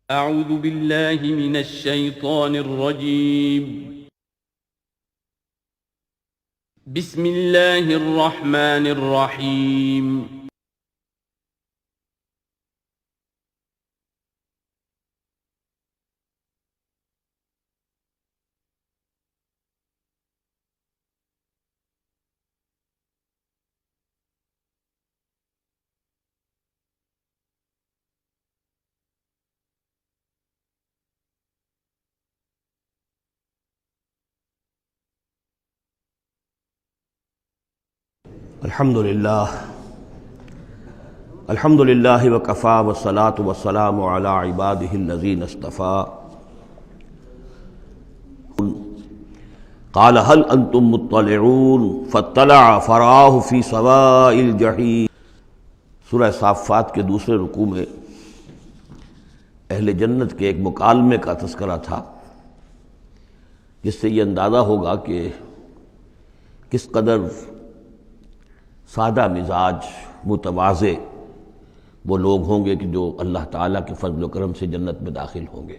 اعوذ باللہ من الشیطان الرجیم بسم اللہ الرحمن الرحیم الحمد للہ وکفیٰ والصلاة والسلام علی عبادہ الذین اصطفیٰ قال هل انتم مطلعون فاطلع فرآہ فی سواء الجحیم۔ سورہ صافات کے دوسرے رکوع میں اہل جنت کے ایک مکالمے کا تذکرہ تھا، جس سے یہ اندازہ ہوگا کہ کس قدر سادہ مزاج متواضع وہ لوگ ہوں گے کہ جو اللہ تعالیٰ کے فضل و کرم سے جنت میں داخل ہوں گے۔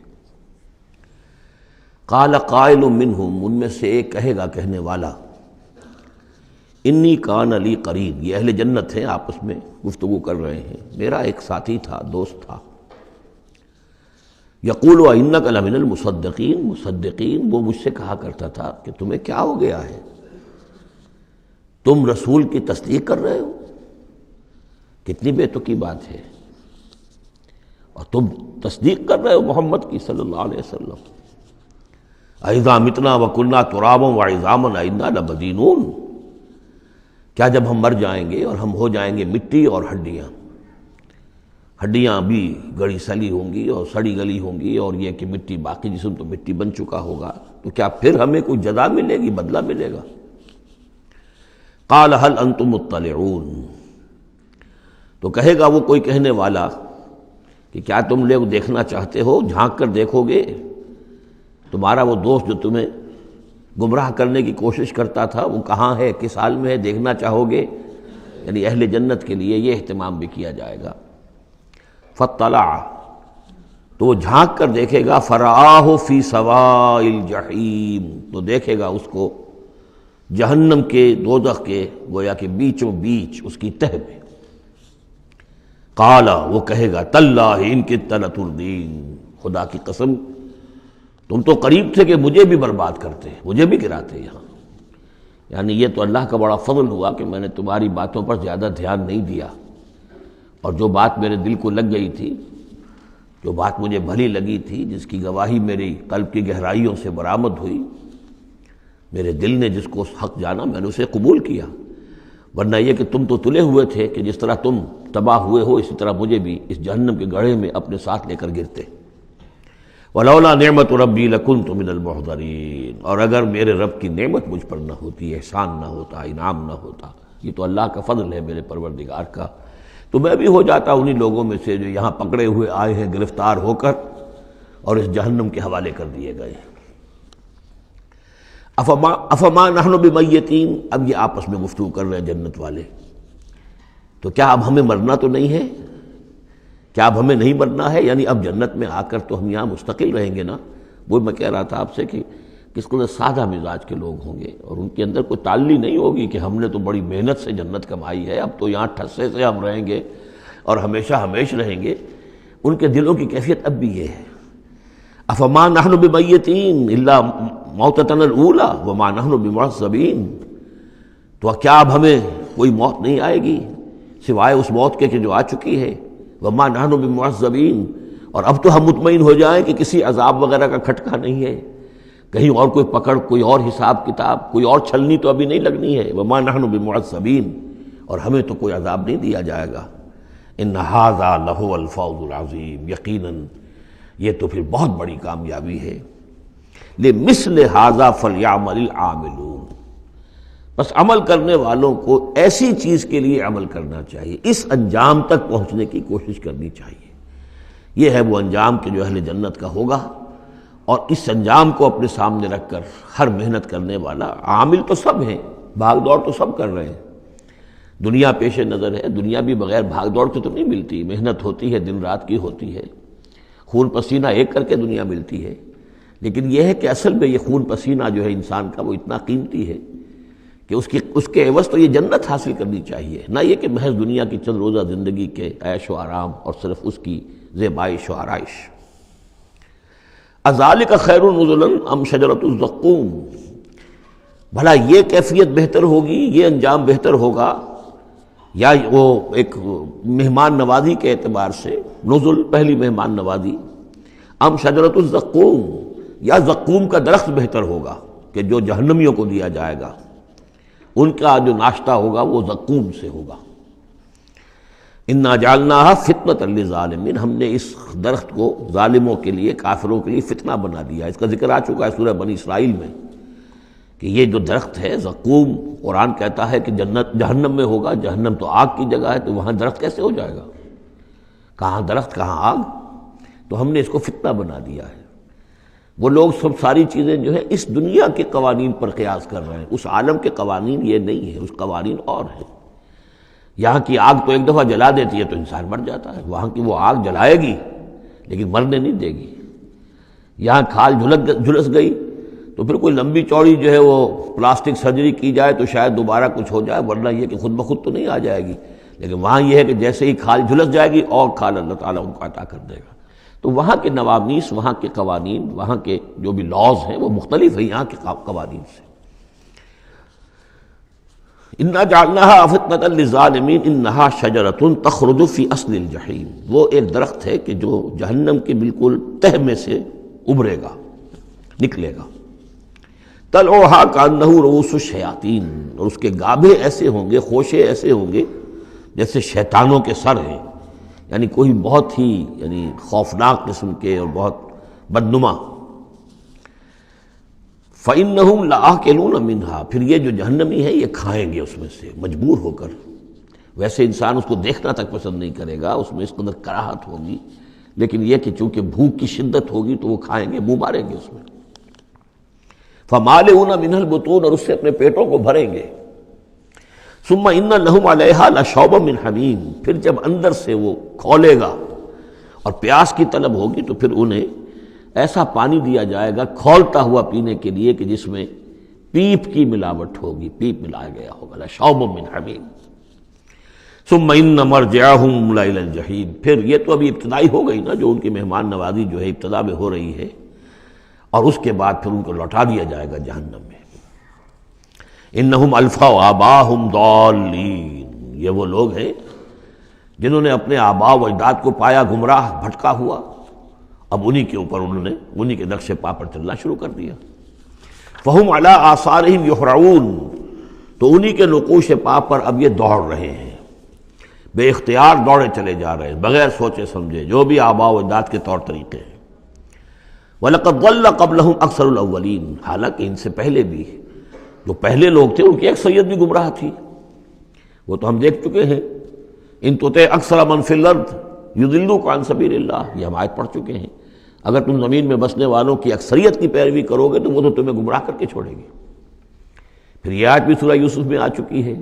قال قائل منہم، ان میں سے ایک کہے گا کہنے والا، انی کان لی قرین، یہ اہل جنت ہیں آپس میں گفتگو کر رہے ہیں، میرا ایک ساتھی تھا، دوست تھا، یقول انک لمن المصدقین، مصدقین، وہ مجھ سے کہا کرتا تھا کہ تمہیں کیا ہو گیا ہے، تم رسول کی تصدیق کر رہے ہو، کتنی بے تکی بات ہے، اور تم تصدیق کر رہے ہو محمد کی صلی اللہ علیہ وسلم۔ اذا متنا وکنا ترابا وعظاما انا لمدینون، کیا جب ہم مر جائیں گے اور ہم ہو جائیں گے مٹی اور ہڈیاں، ہڈیاں بھی گڑی سلی ہوں گی اور سڑی گلی ہوں گی، اور یہ کہ مٹی، باقی جسم تو مٹی بن چکا ہوگا، تو کیا پھر ہمیں کوئی جزا ملے گی، بدلہ ملے گا؟ قال هل انتم مطلعون، تو کہے گا وہ کوئی کہنے والا کہ کیا تم لوگ دیکھنا چاہتے ہو، جھانک کر دیکھو گے، تمہارا وہ دوست جو تمہیں گمراہ کرنے کی کوشش کرتا تھا وہ کہاں ہے، کس حال میں ہے، دیکھنا چاہو گے؟ یعنی اہل جنت کے لیے یہ اہتمام بھی کیا جائے گا۔ فاطلع، تو وہ جھانک کر دیکھے گا، فرآہ فی سواء الجحیم، تو دیکھے گا اس کو جہنم کے، دوزخ کے گویا کہ بیچوں بیچ اس کی تہہ میں۔ قال، وہ کہے گا، تاللہ ان کدت لتردین، خدا کی قسم تم تو قریب تھے کہ مجھے بھی برباد کرتے، مجھے بھی گراتے یہاں، یعنی یہ تو اللہ کا بڑا فضل ہوا کہ میں نے تمہاری باتوں پر زیادہ دھیان نہیں دیا، اور جو بات میرے دل کو لگ گئی تھی، جو بات مجھے بھلی لگی تھی، جس کی گواہی میری قلب کی گہرائیوں سے برآمد ہوئی، میرے دل نے جس کو حق جانا میں نے اسے قبول کیا، ورنہ یہ کہ تم تو تلے ہوئے تھے کہ جس طرح تم تباہ ہوئے ہو اسی طرح مجھے بھی اس جہنم کے گڑھے میں اپنے ساتھ لے کر گرتے۔ وَلَوْلَا نِعْمَةُ رَبِّي لَكُنْتُ مِنَ الْمُحْضَرِينَ، اور اگر میرے رب کی نعمت مجھ پر نہ ہوتی، احسان نہ ہوتا، انعام نہ ہوتا، یہ تو اللہ کا فضل ہے میرے پروردگار کا، تو میں بھی ہو جاتا انہی لوگوں میں سے جو یہاں پکڑے ہوئے آئے ہیں گرفتار ہو کر اور اس جہنم کے حوالے کر دیے گئے۔ افما نحن بمیتین، اب یہ آپس میں گفتگو کر رہے ہیں جنت والے، تو کیا اب ہمیں مرنا تو نہیں ہے، کیا اب ہمیں نہیں مرنا ہے، یعنی اب جنت میں آ کر تو ہم یہاں مستقل رہیں گے نا۔ وہ میں کہہ رہا تھا آپ سے کہ کس قدر سادہ مزاج کے لوگ ہوں گے، اور ان کے اندر کوئی تعلی نہیں ہوگی کہ ہم نے تو بڑی محنت سے جنت کمائی ہے، اب تو یہاں ٹھسے سے ہم رہیں گے اور ہمیشہ ہمیشہ رہیں گے۔ ان کے دلوں کی کیفیت اب بھی یہ ہے، افما نحن بمیتین الا موتتنا الاولی وما نحن بمعذبین، تو کیا اب ہمیں کوئی موت نہیں آئے گی سوائے اس موت کے کہ جو آ چکی ہے، وما نحن بمعذبین، اور اب تو ہم مطمئن ہو جائیں کہ کسی عذاب وغیرہ کا کھٹکا نہیں ہے، کہیں اور کوئی پکڑ، کوئی اور حساب کتاب، کوئی اور چھلنی تو ابھی نہیں لگنی ہے، وما نحن بمعذبین، اور ہمیں تو کوئی عذاب نہیں دیا جائے گا۔ ان ھذا لہو الفوز العظیم، یقیناً یہ تو پھر بہت بڑی کامیابی ہے۔ لمثل ھذا فلیعمل العاملون، بس عمل کرنے والوں کو ایسی چیز کے لیے عمل کرنا چاہیے، اس انجام تک پہنچنے کی کوشش کرنی چاہیے۔ یہ ہے وہ انجام کہ جو اہل جنت کا ہوگا، اور اس انجام کو اپنے سامنے رکھ کر ہر محنت کرنے والا، عامل تو سب ہیں، بھاگ دوڑ تو سب کر رہے ہیں، دنیا پیش نظر ہے، دنیا بھی بغیر بھاگ دوڑ کے تو نہیں ملتی، محنت ہوتی ہے، دن رات کی ہوتی ہے، خون پسینہ ایک کر کے دنیا ملتی ہے، لیکن یہ ہے کہ اصل میں یہ خون پسینہ جو ہے انسان کا وہ اتنا قیمتی ہے کہ اس کے عوض تو یہ جنت حاصل کرنی چاہیے، نہ یہ کہ محض دنیا کی چند روزہ زندگی کے عیش و آرام اور صرف اس کی زیبائش و آرائش۔ اذالک خیر نزلا ام شجرۃ الزقوم، بھلا یہ کیفیت بہتر ہوگی، یہ انجام بہتر ہوگا، یا وہ ایک مہمان نوازی کے اعتبار سے نزل پہلی مہمان نوازی، ام شجرۃ الزقوم، یا زقوم کا درخت بہتر ہوگا کہ جو جہنمیوں کو دیا جائے گا، ان کا جو ناشتہ ہوگا وہ زقوم سے ہوگا۔ انا جعلناها فتنة للظالمین، ہم نے اس درخت کو ظالموں کے لیے، کافروں کے لیے فتنہ بنا دیا۔ اس کا ذکر آ چکا ہے سورہ بنی اسرائیل میں کہ یہ جو درخت ہے زقوم، قرآن کہتا ہے کہ جہنم میں ہوگا، جہنم تو آگ کی جگہ ہے، تو وہاں درخت کیسے ہو جائے گا؟ کہاں درخت کہاں آگ؟ تو ہم نے اس کو فتنہ بنا دیا ہے۔ وہ لوگ سب ساری چیزیں جو ہے اس دنیا کے قوانین پر قیاس کر رہے ہیں، اس عالم کے قوانین یہ نہیں ہے، اس قوانین اور ہیں۔ یہاں کی آگ تو ایک دفعہ جلا دیتی ہے تو انسان مر جاتا ہے، وہاں کی وہ آگ جلائے گی لیکن مرنے نہیں دے گی۔ یہاں کھال جھلس گئی تو پھر کوئی لمبی چوڑی جو ہے وہ پلاسٹک سرجری کی جائے تو شاید دوبارہ کچھ ہو جائے، ورنہ یہ کہ خود بخود تو نہیں آ جائے گی، لیکن وہاں یہ ہے کہ جیسے ہی کھال جھلس جائے گی اور کھال اللہ تعالیٰ ان کو عطا کر دے گا۔ تو وہاں کے نوامیس، وہاں کے قوانین، وہاں کے جو بھی لاز ہیں وہ مختلف ہیں یہاں کے قوانین سے۔ انا جعلناها فتنة للظالمین انہا شجرۃ تخرج فی اصل الجحیم، وہ ایک درخت ہے کہ جو جہنم کے بالکل تہ میں سے ابھرے گا، نکلے گا۔ طلعھا کأنہ رؤوس الشیاطین، اور اس کے گابھے ایسے ہوں گے، خوشے ایسے ہوں گے جیسے شیطانوں کے سر ہیں، یعنی کوئی بہت ہی خوفناک قسم کے اور بہت بدنما۔ فَإِنَّهُمْ لَآكِلُونَ مِنْهَا، پھر یہ جو جہنمی ہے یہ کھائیں گے اس میں سے مجبور ہو کر۔ ویسے انسان اس کو دیکھنا تک پسند نہیں کرے گا، اس میں اس قدر کراہت ہوگی، لیکن یہ کہ چونکہ بھوک کی شدت ہوگی تو وہ کھائیں گے، منہ ماریں گے اس میں۔ فَمَالِئُونَ مِنْهَا الْبُطُونَ، اور اس سے اپنے پیٹوں کو بھریں گے۔ ثُمَّ إِنَّ لَهُمْ عَلَيْهَا لَشَوْبًا مِّنْ حَمِيمٍ، پھر جب اندر سے وہ کھولے گا اور پیاس کی طلب ہوگی تو پھر انہیں ایسا پانی دیا جائے گا کھولتا ہوا پینے کے لیے کہ جس میں پیپ کی ملاوٹ ہوگی، پیپ ملایا گیا ہوگا، لَشَوْبًا مِّنْ حَمِيمٍ۔ ثُمَّ إِنَّ مَرْجِعَهُمْ لَإِلَى الْجَحِيمِ، پھر یہ تو ابھی ابتدائی ہو گئی نا، جو ان کی مہمان نوازی جو ہے ابتدا میں ہو رہی ہے، اور اس کے بعد پھر ان کو لوٹا دیا جائے گا جہنم میں۔ انہم الفوا آباہم ضالین، یہ وہ لوگ ہیں جنہوں نے اپنے آباء و اجداد کو پایا گمراہ، بھٹکا ہوا، اب انہی کے اوپر انہوں نے انہی کے نقش پا پر چلنا شروع کر دیا۔ فہم علی آثارہم یہرعون، تو انہی کے نقوش پا پر اب یہ دوڑ رہے ہیں، بے اختیار دوڑے چلے جا رہے ہیں، بغیر سوچے سمجھے، جو بھی آباء و اجداد کے طور طریقے ہیں۔ وَلَقَدْ ضَلَّ قَبْلَهُمْ أَكْثَرُ الْأَوَّلِينَ، حالانکہ ان سے پہلے بھی جو پہلے لوگ تھے ان کی اکثریت بھی گمراہ تھی، وہ تو ہم دیکھ چکے ہیں۔ ان تطع اکثر من فی الارض یضلوک عن سبیل اللہ، یہ ہم آیت پڑھ چکے ہیں۔ اگر تم زمین میں بسنے والوں کی اکثریت کی پیروی کرو گے تو وہ تو تمہیں گمراہ کر کے چھوڑے گی۔ پھر یہ آیت بھی سورہ یوسف میں آ چکی ہے،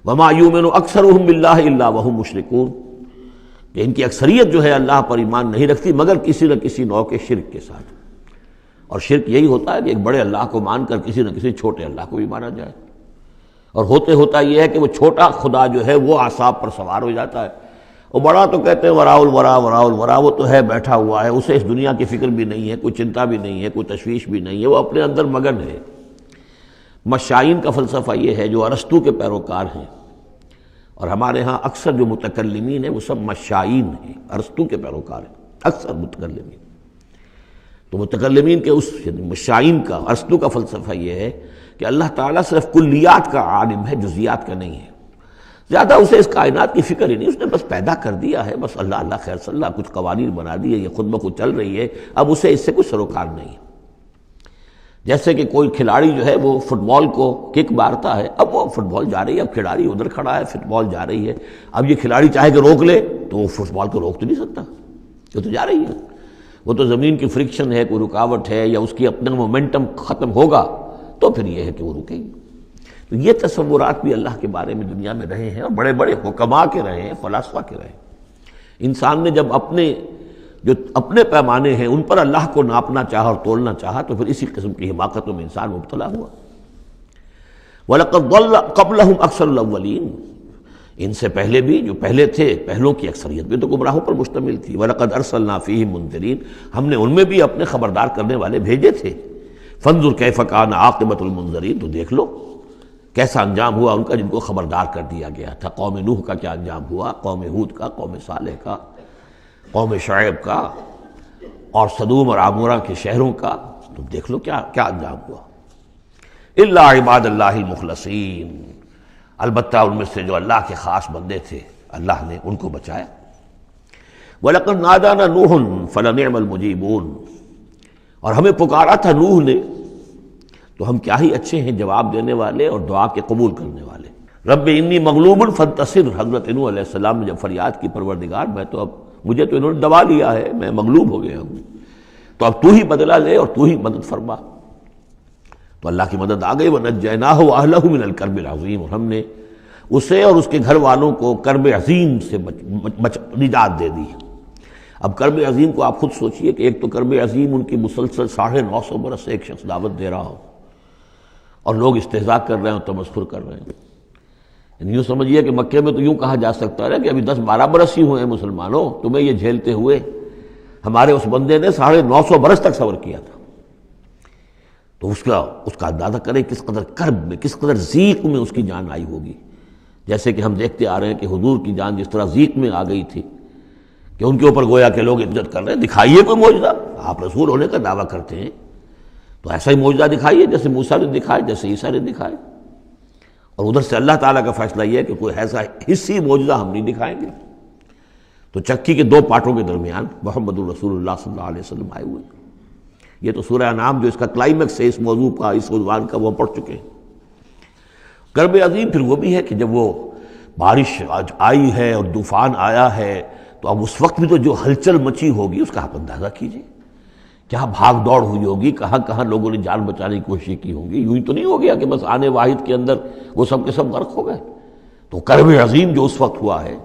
وما یؤمن اکثرهم باللہ الا وهم مشرکون، کہ ان کی اکثریت جو ہے اللہ پر ایمان نہیں رکھتی مگر کسی نہ کسی نوع کے شرک کے ساتھ۔ اور شرک یہی ہوتا ہے کہ ایک بڑے اللہ کو مان کر کسی نہ کسی چھوٹے اللہ کو بھی مانا جائے، اور ہوتا یہ ہے کہ وہ چھوٹا خدا جو ہے وہ اعصاب پر سوار ہو جاتا ہے، اور بڑا تو کہتے ہیں وراء الورا وراء الورا، وہ تو ہے بیٹھا ہوا ہے، اسے اس دنیا کی فکر بھی نہیں ہے، کوئی چنتا بھی نہیں ہے، کوئی تشویش بھی نہیں ہے، وہ اپنے اندر مگن ہے۔ مشائین کا فلسفہ یہ ہے جو ارسطو کے پیروکار ہیں، اور ہمارے ہاں اکثر جو متکلمین ہیں وہ سب مشائین ہیں، ارسطو کے پیروکار ہیں اکثر متکلمین۔ تو متکلمین کے اس مشائین کا، ارسطو کا فلسفہ یہ ہے کہ اللہ تعالیٰ صرف کلیات کا عالم ہے، جزیات کا نہیں ہے، زیادہ اسے اس کائنات کی فکر ہی نہیں، اس نے بس پیدا کر دیا ہے، بس اللہ اللہ خیر صلی اللہ، کچھ قوانین بنا دیے، یہ خود بخود چل رہی ہے، اب اسے اس سے کچھ سروکار نہیں ہے۔ جیسے کہ کوئی کھلاڑی جو ہے وہ فٹ بال کو کک مارتا ہے، اب وہ فٹ بال جا رہی ہے، اب کھلاڑی ادھر کھڑا ہے، فٹ بال جا رہی ہے، اب یہ کھلاڑی چاہے کہ روک لے تو وہ فٹ بال کو روک تو نہیں سکتا، یہ تو جا رہی ہے، وہ تو زمین کی فرکشن ہے، کوئی رکاوٹ ہے، یا اس کی اپنا مومنٹم ختم ہوگا تو پھر یہ ہے کہ وہ رکے گی۔ تو یہ تصورات بھی اللہ کے بارے میں دنیا میں رہے ہیں، اور بڑے بڑے حکماء کے رہے ہیں، فلاسفہ کے رہے ہیں۔ انسان نے جب اپنے جو اپنے پیمانے ہیں ان پر اللہ کو ناپنا چاہا اور تولنا چاہا تو پھر اسی قسم کی حماقتوں میں انسان مبتلا ہوا۔ وَلَقَدْ ضَلَّ قَبْلَهُمْ أَكْثَرُ الْأَوَّلِينَ، ان سے پہلے بھی جو پہلے تھے، پہلوں کی اکثریت بھی تو گمراہوں پر مشتمل تھی۔ وَلَقَدْ أَرْسَلْنَا فِيهِمْ مُنذِرِينَ، ہم نے ان میں بھی اپنے خبردار کرنے والے بھیجے تھے۔ فَانظُرْ كَيْفَ كَانَ عَاقِبَةُ الْمُنذَرِينَ، تو دیکھ لو کیسا انجام ہوا ان کا جن کو خبردار کر دیا گیا تھا۔ قوم نوح کا کیا انجام ہوا، قوم ہود کا، قوم صالح کا، قوم شعیب کا، اور صدوم اور عمورہ کے شہروں کا، تم دیکھ لو کیا کیا انجام ہوا۔ الا عباد اللہ المخلصین، البتہ ان میں سے جو اللہ کے خاص بندے تھے اللہ نے ان کو بچایا۔ وَلَقَدْ نَادَانَا نُوحٌ فَلَنِعْمَ الْمُجِيبُونَ، اور ہمیں پکارا تھا نوح نے تو ہم کیا ہی اچھے ہیں جواب دینے والے اور دعا کے قبول کرنے والے۔ رب انی مغلوب فانتصر، حضرت نوح علیہ السلام نے جب فریاد کی پروردگار مجھے تو انہوں نے دبا لیا ہے، میں مغلوب ہو گیا ہوں، تو اب تو ہی بدلہ لے اور تو ہی مدد فرما۔ تو اللہ کی مدد آ گئی۔ وَنَجَّيْنَاهُ وَأَهْلَهُ مِنَ الْكَرْبِ الْعَظِيمِ، اور ہم نے اسے اور اس کے گھر والوں کو کرب عظیم سے نجات دے دی۔ اب کرب عظیم کو آپ خود سوچئے کہ ایک تو کرب عظیم ان کی مسلسل 950 برس سے ایک شخص دعوت دے رہا ہو اور لوگ استہزاء کر رہے ہیں اور تمسخر کر رہے ہیں۔ یوں سمجھیے کہ مکے میں تو یوں کہا جا سکتا ہے کہ ابھی 10-12 برس ہی ہوئے ہیں مسلمانوں تمہیں یہ جھیلتے ہوئے، ہمارے اس بندے نے 950 برس تک صبر کیا تھا۔ تو اس کا اندازہ کریں کس قدر کرب میں، کس قدر ضیق میں اس کی جان آئی ہوگی۔ جیسے کہ ہم دیکھتے آ رہے ہیں کہ حضور کی جان جس طرح ضیق میں آ گئی تھی کہ ان کے اوپر گویا کہ لوگ عزت کر رہے ہیں، دکھائیے کوئی معجزہ، آپ رسول ہونے کا دعویٰ کرتے ہیں تو ایسا ہی معجزہ دکھائیے جیسے موسیٰ نے دکھائے، جیسے عیسیٰ نے دکھائے۔ اور ادھر سے اللہ تعالیٰ کا فیصلہ یہ ہے کہ کوئی ایسا حصی معجزہ ہم نہیں دکھائیں گے۔ تو چکی کے 2 پارٹوں کے درمیان محمد الرسول اللہ صلی اللہ علیہ وسلم آئے ہوئے۔ یہ تو سورہ انعام جو اس کا کلائمیکس ہے اس موضوع کا، اس عنوان کا، وہ پڑھ چکے ہیں۔ کرب عظیم پھر وہ بھی ہے کہ جب وہ بارش آئی ہے اور طوفان آیا ہے تو اب اس وقت بھی تو جو ہلچل مچی ہوگی اس کا آپ اندازہ کیجیے، کیا بھاگ دوڑ ہوئی ہوگی، کہاں کہاں لوگوں نے جان بچانے کی کوشش کی ہوگی۔ یوں ہی تو نہیں ہو گیا کہ بس آنے واحد کے اندر وہ سب کے سب غرق ہو گئے۔ تو کرب عظیم جو اس وقت ہوا ہے،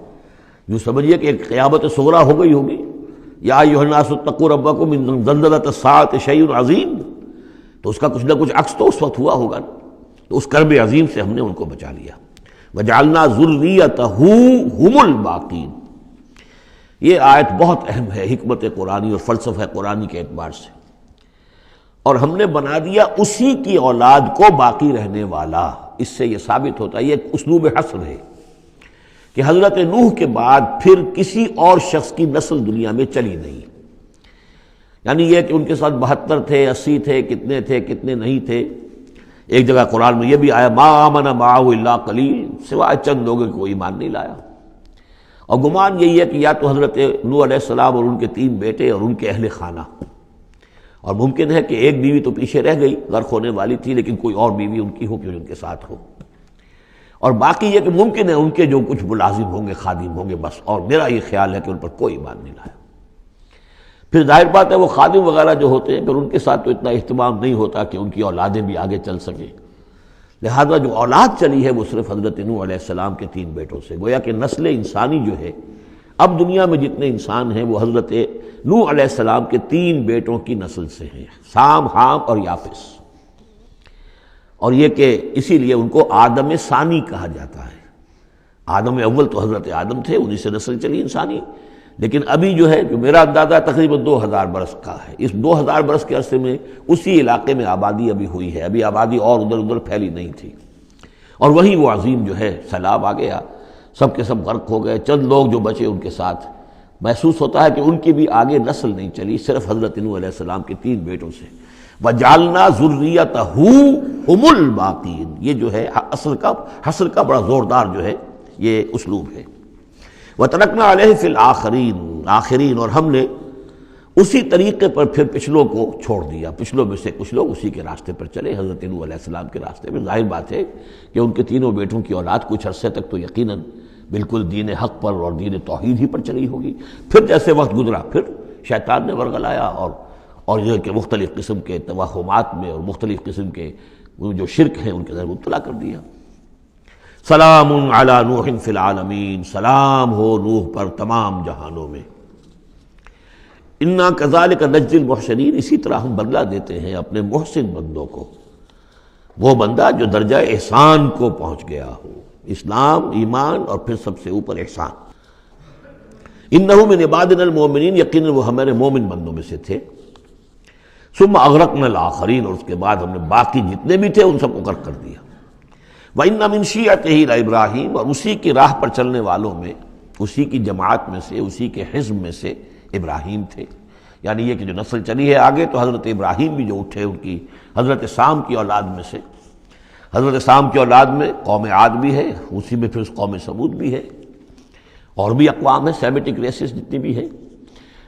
یوں سمجھیے کہ ایک قیامت صغریٰ ہو گئی ہوگی۔ یا ایھا الناس اتقوا ربکم ان زلزلۃ الساعۃ شیء عظیم، تو اس کا کچھ نہ کچھ عکس تو اس وقت ہوا ہوگا۔ تو اس کرب عظیم سے ہم نے ان کو بچا لیا۔ وجعلنا ذریتہ هم الباقین، یہ آیت بہت اہم ہے حکمت قرآنی اور فلسفہ قرآنی کے اعتبار سے۔ اور ہم نے بنا دیا اسی کی اولاد کو باقی رہنے والا۔ اس سے یہ ثابت ہوتا ہے، یہ ایک اسلوب حصر ہے کہ حضرت نوح کے بعد پھر کسی اور شخص کی نسل دنیا میں چلی نہیں۔ یعنی یہ کہ ان کے ساتھ 72 تھے، 80 تھے، کتنے نہیں تھے۔ ایک جگہ قرآن میں یہ بھی آیا ما آمن معه الا قلیل، سوائے چند لوگوں کو ایمان نہیں لایا۔ اور گمان یہی ہے کہ یا تو حضرت نوح علیہ السلام اور ان کے 3 بیٹے اور ان کے اہل خانہ، اور ممکن ہے کہ ایک بیوی تو پیچھے رہ گئی، غرق ہونے والی تھی، لیکن کوئی اور بیوی ان کی ہو کہ ان کے ساتھ ہو، اور باقی یہ کہ ممکن ہے ان کے جو کچھ ملازم ہوں گے، خادم ہوں گے، بس۔ اور میرا یہ خیال ہے کہ ان پر کوئی ایمان نہیں لایا۔ پھر ظاہر بات ہے وہ خادم وغیرہ جو ہوتے ہیں پھر ان کے ساتھ تو اتنا اہتمام نہیں ہوتا کہ ان کی اولادیں بھی آگے چل سکیں، لہذا جو اولاد چلی ہے وہ صرف حضرت نوح علیہ السلام کے 3 بیٹوں سے۔ گویا کہ نسل انسانی جو ہے اب دنیا میں جتنے انسان ہیں وہ حضرت نوح علیہ السلام کے 3 بیٹوں کی نسل سے ہیں، سام، حام اور یافس۔ اور یہ کہ اسی لیے ان کو آدم ثانی کہا جاتا ہے۔ آدم اول تو حضرت آدم تھے، انہی سے نسل چلی انسانی، لیکن ابھی جو ہے جو میرا اندازہ تقریباً 2000 برس کا ہے، اس 2000 برس کے عرصے میں اسی علاقے میں آبادی ابھی ہوئی ہے، ابھی آبادی اور ادھر پھیلی نہیں تھی، اور وہی وہ عظیم جو ہے سیلاب آ گیا، سب کے سب غرق ہو گئے۔ چند لوگ جو بچے ان کے ساتھ، محسوس ہوتا ہے کہ ان کی بھی آگے نسل نہیں چلی، صرف حضرت نوح علیہ السلام کے 3 بیٹوں سے۔ وَجَعَلْنَا ذُرِّيَّتَهُ هُمُ الْبَاقِينَ، یہ جو ہے حصر کا بڑا زوردار جو ہے یہ اسلوب ہے۔ وَتَرَكْنَا عَلَيْهِ فِي الْآخِرِينَ، اور ہم نے اسی طریقے پر پھر پچھلوں کو چھوڑ دیا، پچھلوں میں سے کچھ لوگ اسی کے راستے پر چلے، حضرت نوح علیہ السلام کے راستے میں۔ ظاہر بات ہے کہ ان کے 3 بیٹوں کی اولاد کچھ عرصے تک تو یقیناً بالکل دین حق پر اور دین توحید ہی پر چلی ہوگی، پھر جیسے وقت گزرا پھر شیطان نے ورغلایا اور یہ کہ مختلف قسم کے توہمات میں اور مختلف قسم کے جو شرک ہیں ان کے اندر مبتلا کر دیا۔ سلام علی نوح فی العالمین، سلام ہو نوح پر تمام جہانوں میں۔ انا کذالک نجزی المحسنین، اسی طرح ہم بدلہ دیتے ہیں اپنے محسن بندوں کو، وہ بندہ جو درجہ احسان کو پہنچ گیا ہو، اسلام، ایمان اور پھر سب سے اوپر احسان۔ انہ من عبادنا المؤمنین، یقیناً وہ ہمارے مومن بندوں میں سے تھے۔ ثم اغرقنا الآخرین، اور اس کے بعد ہم نے باقی جتنے بھی تھے ان سب کو غرق کر دیا۔ وَإِنَّ مِن شِيعَتِهِ لَإِبْرَاهِيمَ، اور اسی کی راہ پر چلنے والوں میں، اسی کی جماعت میں سے، اسی کے حزب میں سے ابراہیم تھے، یعنی یہ کہ جو نسل چلی ہے آگے تو حضرت ابراہیم بھی جو اٹھے ان کی حضرت سام کی اولاد میں سے، حضرت سام کی اولاد میں قوم عاد بھی ہے، اسی میں پھر اس قوم سمود بھی ہے، اور بھی اقوام ہیں سیمیٹک ریسز جتنی بھی ہیں،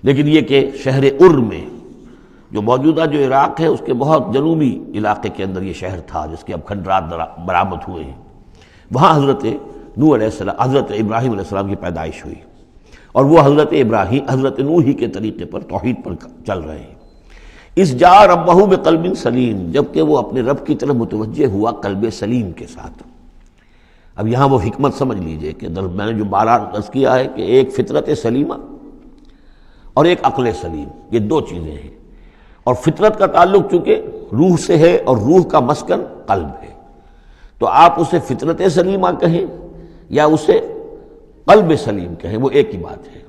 لیکن یہ کہ شہر ار میں جو موجودہ جو عراق ہے اس کے بہت جنوبی علاقے کے اندر یہ شہر تھا جس کے اب کھنڈرات برآمد ہوئے ہیں، وہاں حضرت نوح علیہ السلام، حضرت ابراہیم علیہ السلام کی پیدائش ہوئی، اور وہ حضرت ابراہیم حضرت نوح ہی کے طریقے پر توحید پر چل رہے ہیں۔ اس جا ربہ بقلب سلیم، جبکہ وہ اپنے رب کی طرف متوجہ ہوا قلب سلیم کے ساتھ۔ اب یہاں وہ حکمت سمجھ لیجئے کہ میں نے جو بارہ عرض کیا ہے کہ ایک فطرت سلیمہ اور ایک عقل سلیم، یہ دو چیزیں ہیں، اور فطرت کا تعلق چونکہ روح سے ہے اور روح کا مسکن قلب ہے، تو آپ اسے فطرت سلیمہ کہیں یا اسے قلب سلیم کہیں، وہ ایک ہی بات ہے۔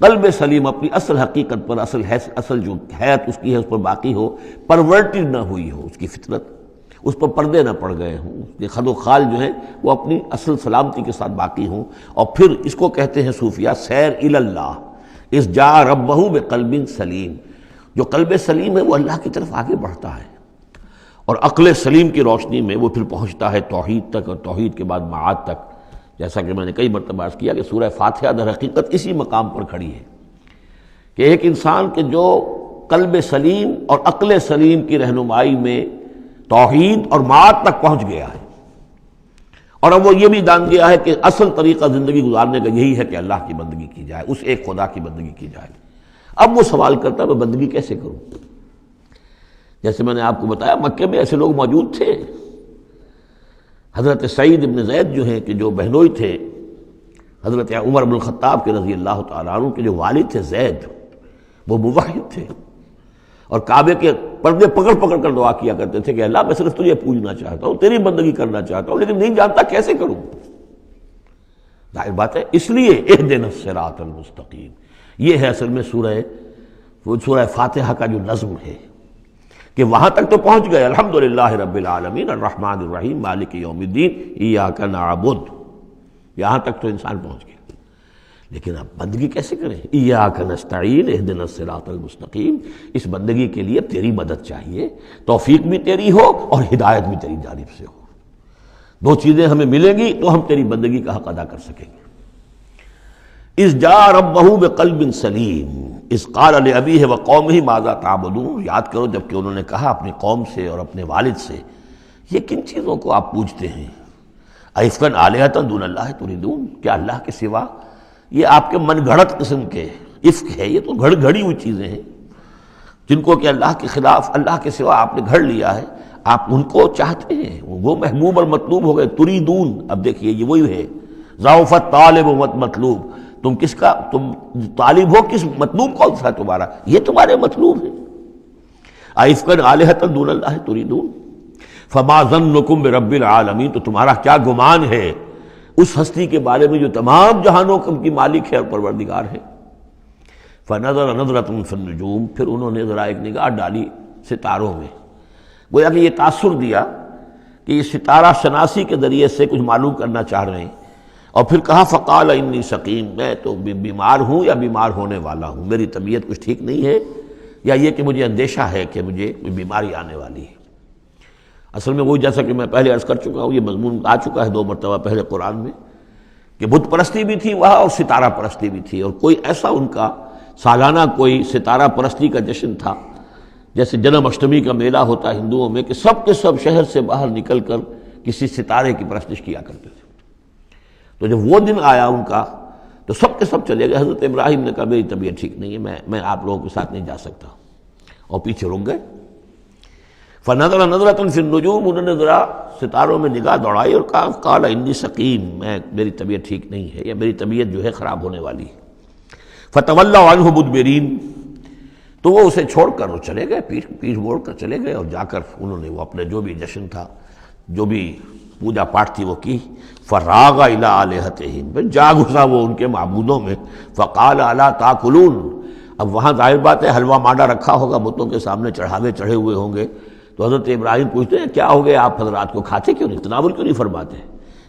قلب سلیم اپنی اصل حقیقت پر، اصل جو حیات اس کی ہے اس پر باقی ہو، پرورٹڈ نہ ہوئی ہو اس کی فطرت، اس پر پردے نہ پڑ گئے ہوں، یہ خد و خال جو ہے وہ اپنی اصل سلامتی کے ساتھ باقی ہوں، اور پھر اس کو کہتے ہیں صوفیہ سیر الی اللہ، اس جا ربہ بقلب سلیم، جو قلب سلیم ہے وہ اللہ کی طرف آگے بڑھتا ہے، اور عقل سلیم کی روشنی میں وہ پھر پہنچتا ہے توحید تک، اور توحید کے بعد معاد تک، جیسا کہ میں نے کئی مرتبہ عرض کیا کہ سورہ فاتحہ در حقیقت اسی مقام پر کھڑی ہے کہ ایک انسان کے جو قلب سلیم اور عقل سلیم کی رہنمائی میں توحید اور معاد تک پہنچ گیا ہے، اور اب وہ یہ بھی جان گیا ہے کہ اصل طریقہ زندگی گزارنے کا یہی ہے کہ اللہ کی بندگی کی جائے، اس ایک خدا کی بندگی کی جائے۔ اب وہ سوال کرتا ہے میں بندگی کیسے کروں؟ جیسے میں نے آپ کو بتایا مکے میں ایسے لوگ موجود تھے، حضرت سعید ابن زید جو ہیں کہ جو بہنوئی تھے حضرت عمر بن الخطاب کے رضی اللہ تعالیٰ عنہ کے جو والد تھے زید، وہ موحد تھے، اور کعبے کے پردے پکڑ پکڑ کر دعا کیا کرتے تھے کہ اللہ میں صرف تجھے پوجنا چاہتا ہوں، تیری بندگی کرنا چاہتا ہوں، لیکن نہیں جانتا کیسے کروں۔ ظاہر بات ہے، اس لیے اہدنا الصراط المستقیم، یہ ہے اصل میں سورہ فاتحہ کا جو نظم ہے کہ وہاں تک تو پہنچ گئے، الحمدللہ رب العالمین الرحمن الرحیم مالک یوم الدین ایاک نعبد، یہاں تک تو انسان پہنچ گیا، لیکن اب بندگی کیسے کریں؟ ایاک نستعین اہدنا الصراط المستقیم، اس بندگی کے لیے تیری مدد چاہیے، توفیق بھی تیری ہو اور ہدایت بھی تیری جانب سے ہو، دو چیزیں ہمیں ملیں گی تو ہم تیری بندگی کا حق ادا کر سکیں گے۔ اذ جاء ربہ بقلب سلیم اذ قال لأبیہ وقومہ ماذا تعبدون، یاد کرو جب کہ انہوں نے کہا اپنی قوم سے اور اپنے والد سے یہ کن چیزوں کو آپ پوجتے ہیں، ائفکا آلہۃ دون اللہ تریدون، کیا اللہ کے سوا، یہ آپ کے من گھڑت قسم کے افک ہے، یہ تو گھڑی ہوئی چیزیں ہیں جن کو کہ اللہ کے خلاف، اللہ کے سوا آپ نے گھڑ لیا ہے، آپ ان کو چاہتے ہیں، وہ محبوب اور مطلوب ہو گئے، تریدون، اب دیکھیے یہ وہی ہے ضعف طالب و مطلوب، تم کس کا، تم طالب ہو کس، مطلوب کون سا تمہارا، یہ تمہارے مطلوب ہے۔ ائفکا آلہۃ دون اللہ تریدون فما ظنکم برب العالمین، تو تمہارا کیا گمان ہے اس ہستی کے بارے میں جو تمام جہانوں کی مالک ہے اور پروردگار ہے۔ فنظر نظرۃ فی النجوم، پھر انہوں نے ذرا ایک نگاہ ڈالی ستاروں میں، گویا کہ یہ تاثر دیا کہ یہ ستارہ شناسی کے ذریعے سے کچھ معلوم کرنا چاہ رہے ہیں، اور پھر کہا فقال انی سقیم، میں تو بیمار ہوں یا بیمار ہونے والا ہوں، میری طبیعت کچھ ٹھیک نہیں ہے، یا یہ کہ مجھے اندیشہ ہے کہ مجھے کوئی بیماری آنے والی ہے۔ اصل میں وہی جیسا کہ میں پہلے عرض کر چکا ہوں، یہ مضمون آ چکا ہے 2 مرتبہ پہلے قرآن میں، کہ بت پرستی بھی تھی وہاں اور ستارہ پرستی بھی تھی، اور کوئی ایسا ان کا سالانہ کوئی ستارہ پرستی کا جشن تھا، جیسے جنم اشٹمی کا میلہ ہوتا ہے ہندوؤں میں، کہ سب کے سب شہر سے باہر نکل کر کسی ستارے کی پرستش کیا کرتے تھے۔ تو جب وہ دن آیا ان کا تو سب کے سب چلے گئے۔ حضرت ابراہیم نے کہا میری طبیعت ٹھیک نہیں ہے، میں آپ لوگوں کے ساتھ نہیں جا سکتا، اور پیچھے رک گئے۔ فنظر نظرۃ فی النجوم، انہوں نے ذرا ستاروں میں نگاہ دوڑائی اور کہا قال انی سقیم، میری طبیعت ٹھیک نہیں ہے، یا میری طبیعت جو ہے خراب ہونے والی ہے۔ فتولوا عنہ مدبرین، تو وہ اسے چھوڑ کر وہ چلے گئے، پیٹھ موڑ کر چلے گئے، اور جا کر انہوں نے وہ اپنے جو بھی جشن تھا، جو بھی پوجا پاٹ تھی وہ کی۔ فراغ الی آلہتہم، پھر جا گھسا وہ ان کے معبودوں میں۔ فقال الا تاکلون، اب وہاں ظاہر بات ہے حلوہ مانڈا رکھا ہوگا، بتوں کے سامنے چڑھاوے چڑھے ہوئے ہوں گے، تو حضرت ابراہیم پوچھتے ہیں کیا ہو گیا آپ حضرات کو، کھاتے کیوں نہیں، تناول کیوں نہیں فرماتے؟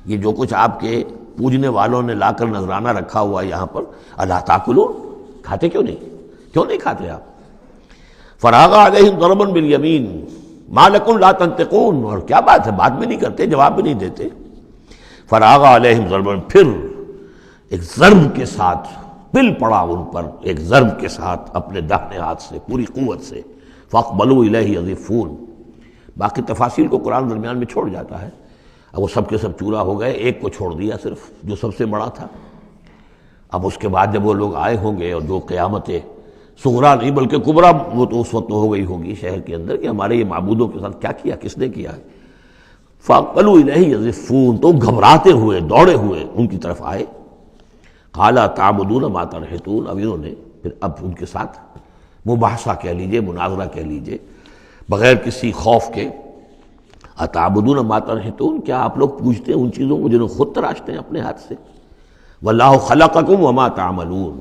یہ جو کچھ آپ کے پوجنے والوں نے لا کر نذرانہ رکھا ہوا ہے یہاں پر، الا تاکلون، کھاتے کیوں نہیں کھاتے آپ؟ فراغ علیہم ضربا بالیمین ما لکم لا تنطقون، اور کیا بات ہے، بات بھی نہیں کرتے، جواب بھی نہیں دیتے۔ فراغ علیہم ضربا، پھر ایک ضرب کے ساتھ پل پڑا ان پر، ایک ضرب کے ساتھ اپنے داہنے ہاتھ سے پوری قوت سے۔ فاقبلوا الیہ یزفون، باقی تفاصیل کو قرآن درمیان میں چھوڑ جاتا ہے۔ اب وہ سب کے سب چورا ہو گئے، ایک کو چھوڑ دیا صرف، جو سب سے بڑا تھا۔ اب اس کے بعد جب وہ لوگ آئے ہوں گے، اور جو قیامت صغریٰ نہیں بلکہ کبریٰ وہ تو اس وقت ہو گئی ہوگی شہر کے اندر کہ ہمارے یہ معبودوں کے ساتھ کیا کیا، کس نے کیا ہے۔ فاقبلوا الیہ یزفون، تو گھبراتے ہوئے دوڑے ہوئے ان کی طرف آئے۔ قال تعبدون ما تنحتون، اب انہوں نے پھر اب ان کے ساتھ مباحثہ کہہ لیجئے، مناظرہ کہہ لیجئے، بغیر کسی خوف کے۔ اتعبدون ما تنحتون، کیا آپ لوگ پوجتے ہیں ان چیزوں کو جنہیں خود تراشتے ہیں اپنے ہاتھ سے؟ واللہ خلقکم وما تعملون،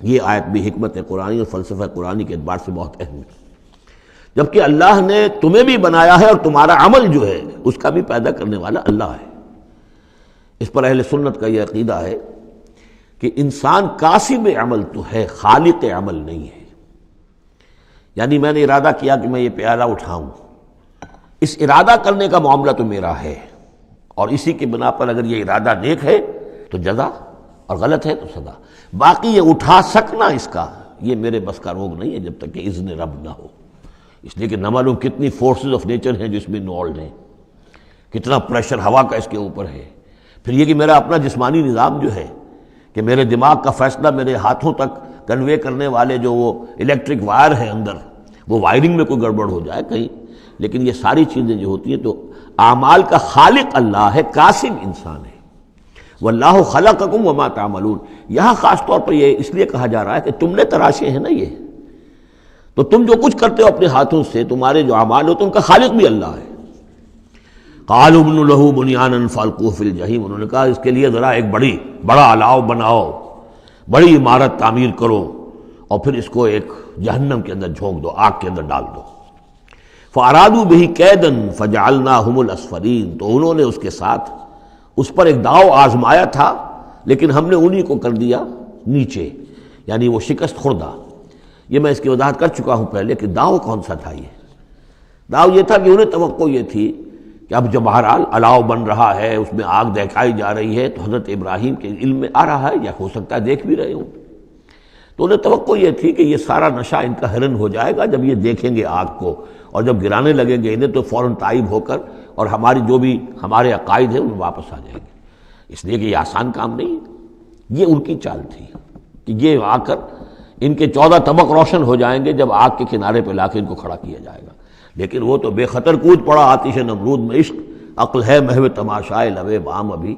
یہ آیت بھی حکمت قرآنی اور فلسفہ قرآنی کے اعتبار سے بہت اہم ہے۔ جبکہ اللہ نے تمہیں بھی بنایا ہے، اور تمہارا عمل جو ہے اس کا بھی پیدا کرنے والا اللہ ہے۔ اس پر اہل سنت کا یہ عقیدہ ہے کہ انسان کاسب عمل تو ہے، خالق عمل نہیں ہے۔ یعنی میں نے ارادہ کیا کہ میں یہ پیالہ اٹھاؤں، اس ارادہ کرنے کا معاملہ تو میرا ہے، اور اسی کی بنا پر اگر یہ ارادہ نیک ہے تو جزا، اور غلط ہے تو سزا۔ باقی یہ اٹھا سکنا اس کا، یہ میرے بس کا روگ نہیں ہے جب تک کہ اذن رب نہ ہو۔ اس لیے کہ نہ معلوم کتنی فورسز آف نیچر ہیں جو اس میں انوالوڈ ہیں، کتنا پریشر ہوا کا اس کے اوپر ہے۔ پھر یہ کہ میرا اپنا جسمانی نظام جو ہے کہ میرے دماغ کا فیصلہ میرے ہاتھوں تک کنوے کرنے والے جو وہ الیکٹرک وائر ہیں اندر، وہ وائرنگ میں کوئی گڑبڑ ہو جائے کہیں، لیکن یہ ساری چیزیں جو ہوتی ہیں تو اعمال کا خالق اللہ ہے، کاسب انسان ہے۔ واللہ خلقکم وما تعملون، یہاں خاص طور پر یہ اس لیے کہا جا رہا ہے کہ تم نے تراشے ہیں نا یہ، تو تم جو کچھ کرتے ہو اپنے ہاتھوں سے، تمہارے جو اعمال ہوتے ہیں ان کا خالق بھی اللہ ہے۔ قالوا ابنوا له بنيانا فالقوه في الجحيم، انہوں نے کہا اس کے لیے ذرا ایک بڑا الاؤ بناؤ، بڑی عمارت تعمیر کرو، اور پھر اس کو ایک جہنم کے اندر جھونک دو، آگ کے اندر ڈال دو۔ فارادوا به كيدا فجعلناهم الاسفلين، تو انہوں نے اس کے ساتھ اس پر ایک داؤ آزمایا تھا، لیکن ہم نے انہی کو کر دیا نیچے، یعنی وہ شکست خوردہ۔ یہ میں اس کی وضاحت کر چکا ہوں پہلے کہ داؤ کون سا تھا۔ یہ داؤ یہ تھا کہ انہیں توقع یہ تھی کہ اب جب بہرحال الاؤ بن رہا ہے، اس میں آگ دہکائی جا رہی ہے، تو حضرت ابراہیم کے علم میں آ رہا ہے، یا ہو سکتا ہے دیکھ بھی رہے ہوں، تو انہیں توقع یہ تھی کہ یہ سارا نشہ ان کا ہرن ہو جائے گا جب یہ دیکھیں گے آگ کو، اور جب گرانے لگیں گے انہیں تو فوراً تائب ہو کر اور ہماری جو بھی ہمارے عقائد ہیں ان میں واپس آ جائیں گے۔ اس لیے کہ یہ آسان کام نہیں ہے، یہ ان کی چال تھی کہ یہ آ کر ان کے 14 طبق روشن ہو جائیں گے جب آگ کے کنارے پہ لا کے ان کو کھڑا کیا جائے گا۔ لیکن وہ تو بے خطر کود پڑا آتش نمرود میں، عشق عقل ہے محو تماشائے لبے بام ابھی۔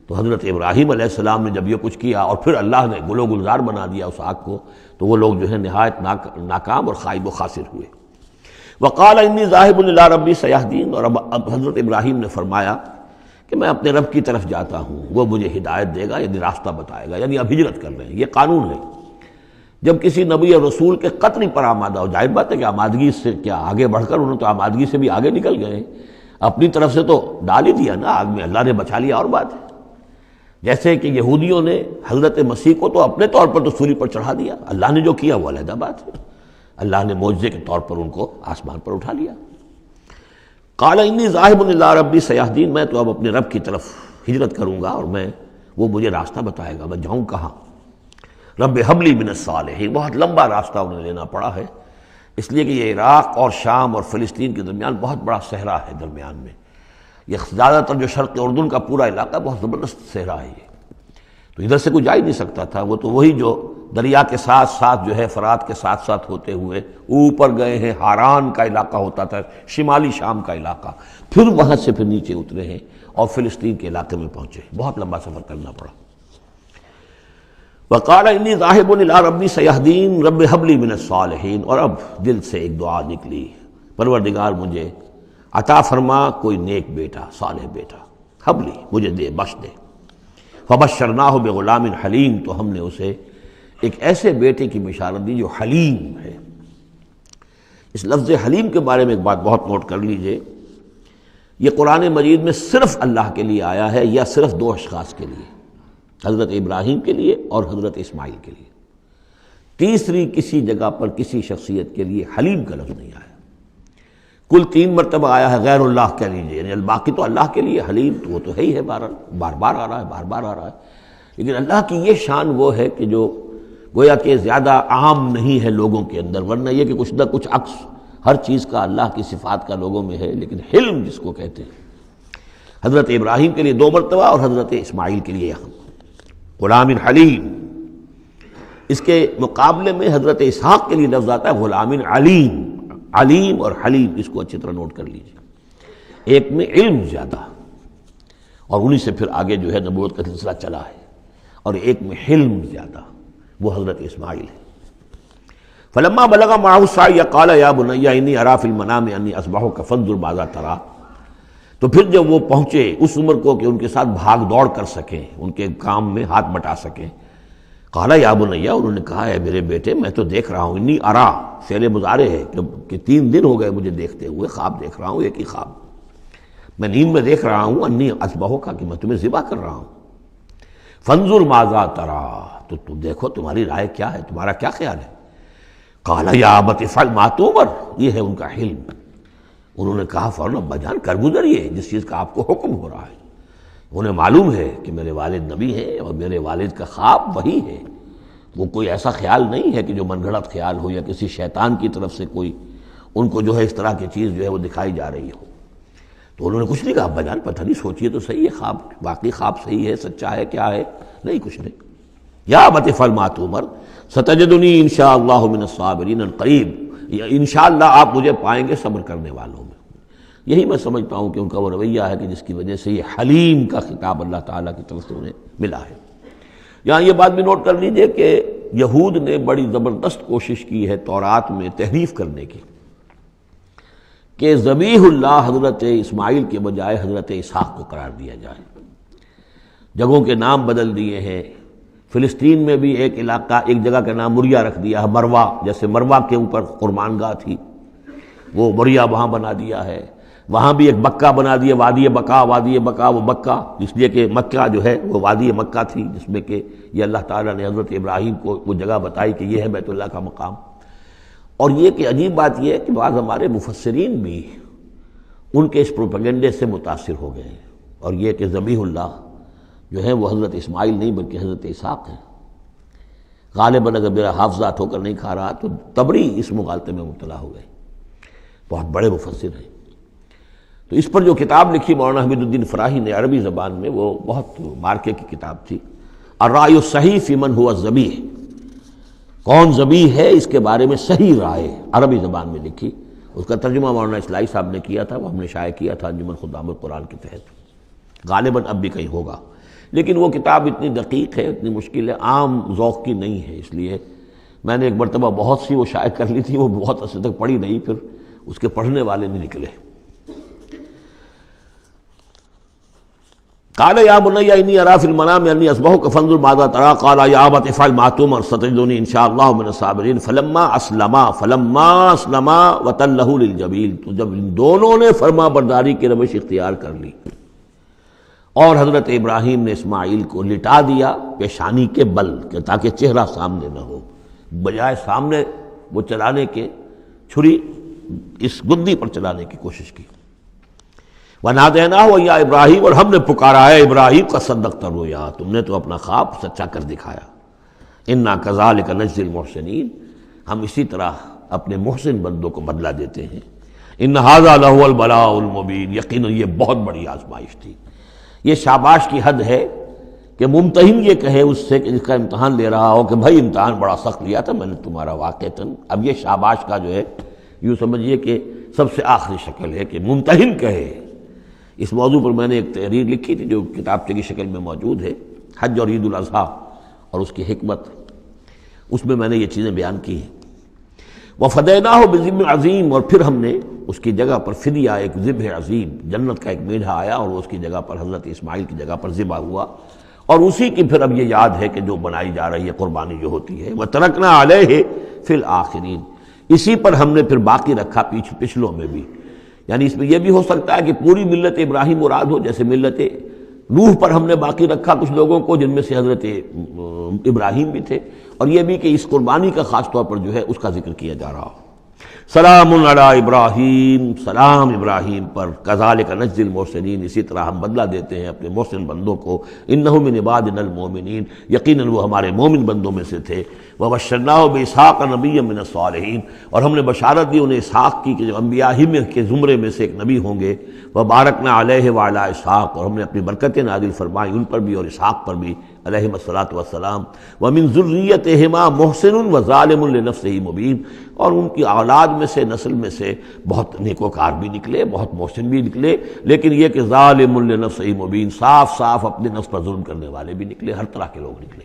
تو حضرت ابراہیم علیہ السلام نے جب یہ کچھ کیا اور پھر اللہ نے گل و گلزار بنا دیا اس آگ کو، تو وہ لوگ جو ہے نہایت ناکام اور خائب و خاسر ہوئے۔ وقال انی ذاہب الی ربی سیہدین، اور اب حضرت ابراہیم نے فرمایا کہ میں اپنے رب کی طرف جاتا ہوں، وہ مجھے ہدایت دے گا، یعنی راستہ بتائے گا، یعنی اب ہجرت کر رہے ہیں۔ یہ قانون ہے، جب کسی نبی اور رسول کے قتل پر آمادہ ہو، ظاہر بات ہے کہ آمادگی سے کیا آگے بڑھ کر، انہوں نے تو آمادگی سے بھی آگے نکل گئے، اپنی طرف سے تو ڈال ہی دیا نا آگ میں، اللہ نے بچا لیا اور بات ہے۔ جیسے کہ یہودیوں نے حضرت مسیح کو تو اپنے طور پر تو سولی پر چڑھا دیا، اللہ نے جو کیا وہ علیحدہ بات ہے، اللہ نے معجزے کے طور پر ان کو آسمان پر اٹھا لیا۔ قال انی ذاہب الی ربی سیہدین، میں تو اب اپنے رب کی طرف ہجرت کروں گا، اور وہ مجھے راستہ بتائے گا، میں جاؤں کہاں۔ رب حب لی من الصالحین، بہت لمبا راستہ انہیں لینا پڑا ہے، اس لیے کہ یہ عراق اور شام اور فلسطین کے درمیان بہت بڑا صحرا ہے درمیان میں، یہ زیادہ تر جو شرق اردن کا پورا علاقہ بہت زبردست صحرا ہے یہ، تو ادھر سے کوئی جا ہی نہیں سکتا تھا، وہ تو وہی جو دریا کے ساتھ ساتھ جو ہے فرات کے ساتھ ساتھ ہوتے ہوئے اوپر گئے ہیں، ہاران کا علاقہ ہوتا تھا، شمالی شام کا علاقہ، پھر وہاں سے پھر نیچے اترے ہیں اور فلسطین کے علاقے میں پہنچے، بہت لمبا سفر کرنا پڑا۔ وقال انی ذاہب الی ربی سیہدین رب ھب لی من الصالحین، اور اب دل سے ایک دعا نکلی، پروردگار مجھے عطا فرما کوئی نیک بیٹا، صالح بیٹا، ھب لی، مجھے دے، بخش دے۔ فبشرناہ بغلام حلیم، تو ہم نے اسے ایک ایسے بیٹے کی بشارت دی جو حلیم ہے۔ اس لفظ حلیم کے بارے میں ایک بات بہت نوٹ کر لیجئے، یہ قرآن مجید میں صرف اللہ کے لیے آیا ہے یا صرف دو اشخاص کے لیے، حضرت ابراہیم کے لیے اور حضرت اسماعیل کے لیے۔ تیسری کسی جگہ پر کسی شخصیت کے لیے حلیم کا لفظ نہیں آیا۔ کل 3 مرتبہ آیا ہے غیر اللہ کہہ لیجیے، یعنی باقی تو اللہ کے لیے، حلیم تو وہ تو ہے ہی ہے، بار بار آ رہا ہے، بار بار آ رہا ہے، لیکن اللہ کی یہ شان وہ ہے کہ جو گویا کہ زیادہ عام نہیں ہے لوگوں کے اندر، ورنہ یہ کہ کچھ نہ کچھ عکس ہر چیز کا اللہ کی صفات کا لوگوں میں ہے، لیکن حلم جس کو کہتے ہیں، حضرت ابراہیم کے لیے 2 مرتبہ اور حضرت اسماعیل کے لیے غلام حلیم۔ اس کے مقابلے میں حضرت اسحاق کے لیے لفظ آتا ہے غلام علیم۔ علیم اور حلیم اس کو اچھی طرح نوٹ کر لیجیے، ایک میں علم زیادہ اور انہی سے پھر آگے جو ہے نبوت کا سلسلہ چلا ہے، اور ایک میں حلم زیادہ، وہ حضرت اسماعیل ہے۔ فلما بلغ معه السعي قال يا بني اني ارى في المنام اني اذبحك فانظر ماذا ترى، تو پھر جب وہ پہنچے اس عمر کو کہ ان کے ساتھ بھاگ دوڑ کر سکیں، ان کے کام میں ہاتھ بٹا سکیں، قال یا بنی، انہوں نے کہا ہے میرے بیٹے میں تو دیکھ رہا ہوں، انی ارا فعل مضارع ہے کہ 3 دن ہو گئے مجھے دیکھتے ہوئے، خواب دیکھ رہا ہوں، ایک ہی خواب میں نیند میں دیکھ رہا ہوں، انی اذبحک کہ میں تمہیں ذبح کر رہا ہوں، فانظر ماذا ترى، تو تم دیکھو تمہاری رائے کیا ہے، تمہارا کیا خیال ہے؟ قال یا ابت افعل ما تؤمر، یہ ہے ان کا حلم۔ انہوں نے کہا فوراً ابا جان کر گزریے جس چیز کا آپ کو حکم ہو رہا ہے۔ انہیں معلوم ہے کہ میرے والد نبی ہیں اور میرے والد کا خواب وہی ہے، وہ کوئی ایسا خیال نہیں ہے کہ جو من گھڑت خیال ہو یا کسی شیطان کی طرف سے کوئی ان کو جو ہے اس طرح کی چیز جو ہے وہ دکھائی جا رہی ہو۔ تو انہوں نے کچھ نہیں کہا ابا جان پتہ نہیں سوچیے تو صحیح ہے، خواب واقعی خواب صحیح ہے، سچا ہے، کیا ہے؟ نہیں کچھ نہیں۔ یا ابت افعل ما تؤمر ستجدنی انشاءاللہ من الصابرین قریب، انشاءاللہ آپ مجھے پائیں گے صبر کرنے والوں میں۔ یہی میں سمجھتا ہوں کہ ان کا وہ رویہ ہے کہ جس کی وجہ سے یہ حلیم کا خطاب اللہ تعالیٰ کی طرف سے انہیں ملا ہے۔ یہاں یہ بات بھی نوٹ کر لیجئے کہ یہود نے بڑی زبردست کوشش کی ہے تورات میں تحریف کرنے کی، کہ ذبیح اللہ حضرت اسماعیل کے بجائے حضرت اسحاق کو قرار دیا جائے۔ جگہوں کے نام بدل دیے ہیں، فلسطین میں بھی ایک علاقہ، ایک جگہ کا نام مریا رکھ دیا ہے، مروا، جیسے مروا کے اوپر قربان گاہ تھی وہ مریا وہاں بنا دیا ہے، وہاں بھی ایک بکہ بنا دیا، وادی بکا، وادی بکا وہ بکہ اس لیے کہ مکہ جو ہے وہ وادی مکہ تھی، جس میں کہ یہ اللہ تعالیٰ نے حضرت ابراہیم کو وہ جگہ بتائی کہ یہ ہے بیت اللہ کا مقام۔ اور یہ کہ عجیب بات یہ ہے کہ بعض ہمارے مفسرین بھی ان کے اس پروپیگنڈے سے متاثر ہو گئے ہیں، اور یہ کہ ذبیح اللہ جو ہے وہ حضرت اسماعیل نہیں بلکہ حضرت اسحاق ہے۔ غالباً اگر میرا حافظہ ٹھوکر نہیں کھا رہا تو تبری اس مغالطے میں مبتلا ہو گئے، بہت بڑے مفسر ہیں۔ تو اس پر جو کتاب لکھی مولانا حمید الدین فراہی نے عربی زبان میں، وہ بہت مارکے کی کتاب تھی، الرائے الصحیح فی من هو الذبیح، کون ذبیح ہے اس کے بارے میں صحیح رائے، عربی زبان میں لکھی۔ اس کا ترجمہ مولانا اسلائی صاحب نے کیا تھا، وہ ہم نے شائع کیا تھا انجمن خدام القرآن کے تحت، غالباً اب بھی کہیں ہوگا، لیکن وہ کتاب اتنی دقیق ہے، اتنی مشکل ہے، عام ذوق کی نہیں ہے، اس لیے میں نے ایک مرتبہ بہت سی وہ شائع کر لی تھی، وہ بہت عرصے تک پڑھی نہیں، پھر اس کے پڑھنے والے نہیں نکلے۔ قال یا بنی انی اری فی المنام انی اذبحک فانظر ماذا تری، قال یا ابت افعل ما تؤمر ستجدنی ان شاء اللہ من الصابرین، فلما اسلما وتلہ للجبین، تو جب ان دونوں نے فرما برداری کی روش اختیار کر لی اور حضرت ابراہیم نے اسماعیل کو لٹا دیا پیشانی کے بل کہ تاکہ چہرہ سامنے نہ ہو، بجائے سامنے وہ چلانے کے چھری اس گدی پر چلانے کی کوشش کی۔ وَنَادَيْنَاهُ يَا ابراہیم، اور ہم نے پکارا ہے ابراہیم کا صدقت الرؤیا، تم نے تو اپنا خواب سچا کر دکھایا۔ اِنَّا كَذَلِكَ نَجْزِي الْمُحْسِنِينَ، ہم اسی طرح اپنے محسن بندوں کو بدلہ دیتے ہیں۔ إِنَّ هَذَا لَهُوَ الْبَلَاءُ الْمُبِينُ، یقیناً یہ بہت بڑی آزمائش تھی۔ یہ شاباش کی حد ہے کہ ممتحن یہ کہے اس سے کہ جس کا امتحان لے رہا ہو کہ بھائی امتحان بڑا سخت لیا تھا میں نے تمہارا واقعتاً، اب یہ شاباش کا جو ہے یوں سمجھیے کہ سب سے آخری شکل ہے کہ ممتحن کہے۔ اس موضوع پر میں نے ایک تحریر لکھی تھی جو کتابچے کی شکل میں موجود ہے، حج اور عید الاضحیٰ اور اس کی حکمت، اس میں نے یہ چیزیں بیان کی ہیں۔ وَفَدَيْنَاهُ بِذِبْحٍ عَظِيمٍ، اور پھر ہم نے اس کی جگہ پر فدیہ، ایک ذبح عظیم، جنت کا ایک میڈھا آیا اور وہ اس کی جگہ پر حضرت اسماعیل کی جگہ پر ذبح ہوا، اور اسی کی پھر اب یہ یاد ہے کہ جو بنائی جا رہی ہے قربانی جو ہوتی ہے۔ وَتَرَكْنَا عَلَيْهِ فِي الْآخِرِينَ، اسی پر ہم نے پھر باقی رکھا پچھلوں میں بھی، یعنی اس میں یہ بھی ہو سکتا ہے کہ پوری ملت ابراہیم مراد ہو، جیسے ملت نوح پر ہم نے باقی رکھا کچھ لوگوں کو جن میں سے حضرت ابراہیم بھی تھے، اور یہ بھی کہ اس قربانی کا خاص طور پر جو ہے اس کا ذکر کیا جا رہا ہو۔ سلام علی ابراہیم، سلام ابراہیم پر، کذالک نجزی المحسنین، اسی طرح ہم بدلہ دیتے ہیں اپنے محسن بندوں کو، انہ من عبادنا المؤمنین، یقیناً وہ ہمارے مومن بندوں میں سے تھے۔ وبشرناہ باسحاق نبیا من الصالحین، اور ہم نے بشارت دی انہیں اسحاق کی کہ جو انبیاء ہی میں کے زمرے میں سے ایک نبی ہوں گے۔ وبارکنا علیہ وعلی اسحاق، اور ہم نے اپنی برکتیں نازل فرمائی ان پر بھی اور اسحاق پر بھی علیہم الصلاۃ والسلام۔ ومن ذریتہما محسن وظالم لنفسہ مبین، اور ان کی اولاد میں سے، نسل میں سے بہت نیکوکار بھی نکلے، بہت محسن بھی نکلے، لیکن یہ کہ ظالم لنفسہ مبین، صاف صاف اپنے نفس پر ظلم کرنے والے بھی نکلے، ہر طرح کے لوگ نکلے۔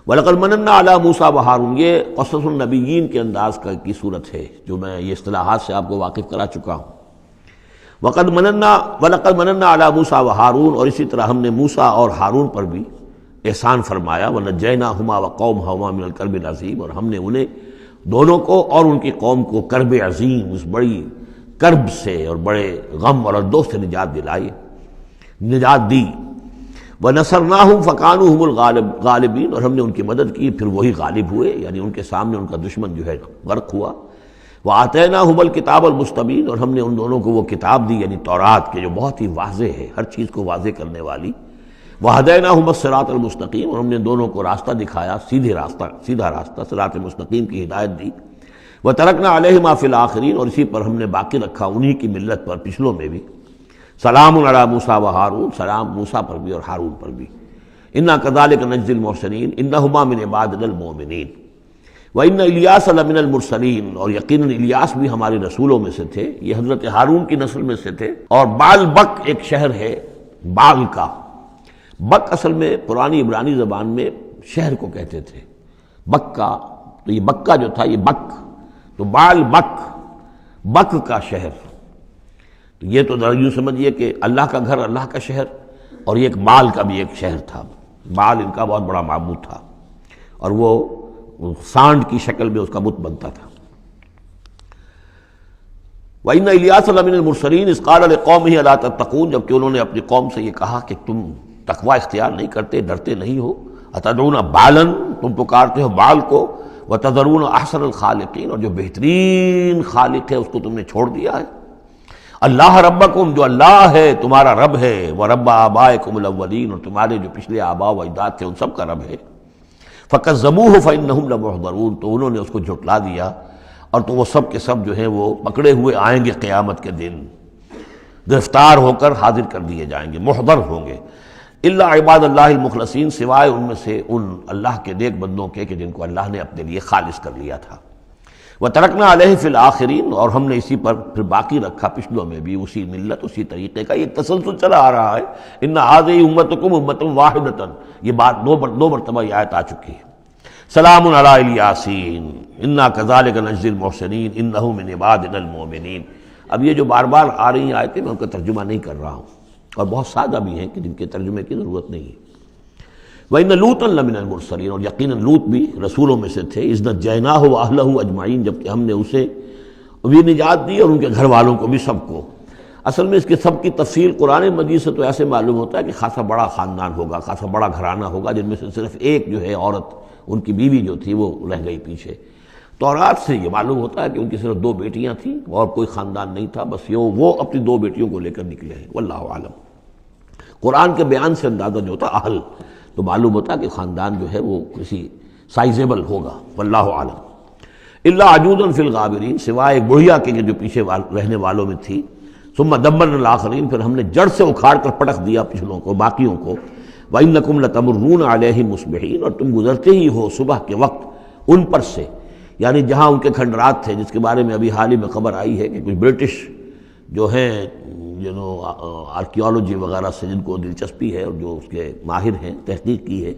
وَلَقَدْ مَنَنَّا عَلَىٰ مُوسَىٰ وَهَارُونَ، یہ قصص النبیین کے انداز کی صورت ہے جو میں یہ اصطلاحات سے آپ کو واقف کرا چکا ہوں۔ وَلَقَدْ مَنَنَّا عَلَىٰ مُوسَىٰ وَهَارُونَ، اور اسی طرح ہم نے موسیٰ اور ہارون پر بھی احسان فرمایا۔ وَنَجَّيْنَاهُمَا وَقَوْمَهُمَا مِنَ الْكَرْبِ الْعَظِيمِ، اور ہم نے انہیں دونوں کو اور ان کی قوم کو کرب عظیم، اس بڑی کرب سے اور بڑے غم اور اردو سے نجات دلائی، نجات دی۔ وَنَصَرْنَاهُمْ فَكَانُوا هُمُ الْغَالِبِينَ، اور ہم نے ان کی مدد کی، پھر وہی غالب ہوئے، یعنی ان کے سامنے ان کا دشمن جو ہے غرق ہوا۔ وَآتَيْنَاهُمُ الْكِتَابَ الْمُسْتَبِينَ، اور ہم نے ان دونوں کو وہ کتاب دی، یعنی تورات کے جو بہت ہی واضح ہے، ہر چیز کو واضح کرنے والی۔ وَهَدَيْنَاهُمَ الصِّرَاطَ الْمُسْتَقِيمَ، اور ہم نے دونوں کو راستہ دکھایا، سیدھا راستہ، صراط مستقیم کی ہدایت دی۔ وَتَرَكْنَا عَلَيْهِمَا فِي الْآخِرِينَ، اور اسی پر ہم نے باقی رکھا انہی کی ملت پر پچھلوں میں بھی۔ سلام علی موسیٰ وہارون، سلام موسیٰ پر بھی اور ہارون پر بھی۔ انا کذالک نجزی المحسنین انہما من عبادنا المؤمنین۔ وان الیاس لمن المرسلین، اور یقیناً الیاس بھی ہمارے رسولوں میں سے تھے، یہ حضرت ہارون کی نسل میں سے تھے۔ اور بال بک ایک شہر ہے بال کا، بک اصل میں پرانی عبرانی زبان میں شہر کو کہتے تھے، بکہ، تو یہ بکہ جو تھا یہ بک، تو بال بک، بک کا شہر۔ تو یہ تو یوں سمجھیے کہ اللہ کا گھر، اللہ کا شہر، اور یہ ایک بال کا بھی ایک شہر تھا، بال ان کا بہت بڑا معبود تھا، اور وہ سانڈ کی شکل میں اس کا بت بنتا تھا۔ وَإِنَّ إِلْيَاسَ لَمِنَ الْمُرْسَلِينَ إِذْ قَالَ لِقَوْمِهِ أَلَا تَتَّقُونَ، جبکہ انہوں نے اپنی قوم سے یہ کہا کہ تم تقوی اختیار نہیں کرتے، ڈرتے نہیں ہو۔ أَتَدْعُونَ بَالًا، تم پکارتے ہو بال کو، وَتَذَرُونَ أَحْسَنَ الْخَالِقِينَ، اور جو بہترین خالق ہے اس کو تم نے چھوڑ دیا ہے۔ اللہ ربکم، جو اللہ ہے تمہارا رب ہے، وَرَبَّ آبائکم الأولین، اور تمہارے جو پچھلے آباء و اجداد تھے ان سب کا رب ہے۔ فَكَذَّبُوهُ فَإِنَّهُمْ لَمُحْضَرُونَ، تو انہوں نے اس کو جھٹلا دیا، اور تو وہ سب کے سب جو ہیں وہ پکڑے ہوئے آئیں گے قیامت کے دن، گرفتار ہو کر حاضر کر دیے جائیں گے، محضر ہوں گے۔ الا عباد اللہ المخلصین، سوائے ان میں سے ان اللہ کے نیک بندوں کے کہ جن کو اللہ نے اپنے لیے خالص کر لیا تھا۔ وَتَرَكْنَا عَلَيْهِ فِي الْآخِرِينَ، اور ہم نے اسی پر پھر باقی رکھا پچھلوں میں بھی، اسی ملت، اسی طریقے کا ایک تسلسل چلا آ رہا ہے۔ ان هذه امتکم امۃ واحدۃ، یہ بات دو مرتبہ یہ آیت آ چکی ہے۔ سلام علی الیاسین انا کذالک نجزی المحسنین انہ من عبادنا المؤمنین۔ اب یہ جو بار بار آ رہی ہیں آیتیں، میں ان کا ترجمہ نہیں کر رہا ہوں، اور بہت سادہ بھی ہیں کہ جن کے ترجمے کی ضرورت نہیں ہے۔ وَإِنَّ لُوطًا لَمِنَ الْمُرْسَلِينَ، اور یقیناً لوط بھی رسولوں میں سے تھے۔ اِذْ نَجَّيْنَاهُ وَأَهْلَهُ أَجْمَعِينَ، جبکہ ہم نے اسے بھی نجات دی اور ان کے گھر والوں کو بھی، سب کو۔ اصل میں اس کے سب کی تفصیل قرآن مجید سے تو ایسے معلوم ہوتا ہے کہ خاصا بڑا خاندان ہوگا، خاصا بڑا گھرانہ ہوگا، جن میں سے صرف ایک جو ہے عورت، ان کی بیوی جو تھی وہ رہ گئی پیچھے۔ تورات سے یہ معلوم ہوتا ہے کہ ان کی صرف 2 بیٹیاں تھیں اور کوئی خاندان نہیں تھا، بس وہ اپنی 2 بیٹیوں کو لے کر نکلے ہیں، واللہ عالم۔ قرآن کے بیان سے اندازہ جو ہوتا اہل، تو معلوم ہوتا ہے کہ خاندان جو ہے وہ کسی سائزیبل ہوگا، واللہ عالم۔ الا عجوزا فی الغابرین، سوائے ایک بڑھیا کے جو پیچھے رہنے والوں میں تھی۔ ثم دمرنا الآخرین، پھر ہم نے جڑ سے اکھاڑ کر پٹک دیا پچھلوں کو، باقیوں کو۔ وَإِنَّكُمْ لَتَمُرُّونَ عَلَيْهِمْ مُصْبِحِينَ، اور تم گزرتے ہی ہو صبح کے وقت ان پر سے، یعنی جہاں ان کے کھنڈرات تھے، جس کے بارے میں ابھی حال ہی میں خبر آئی ہے کہ کچھ برٹش جو ہیں آرکیالوجی وغیرہ سے جن کو دلچسپی ہے اور جو اس کے ماہر ہیں، تحقیق کی ہے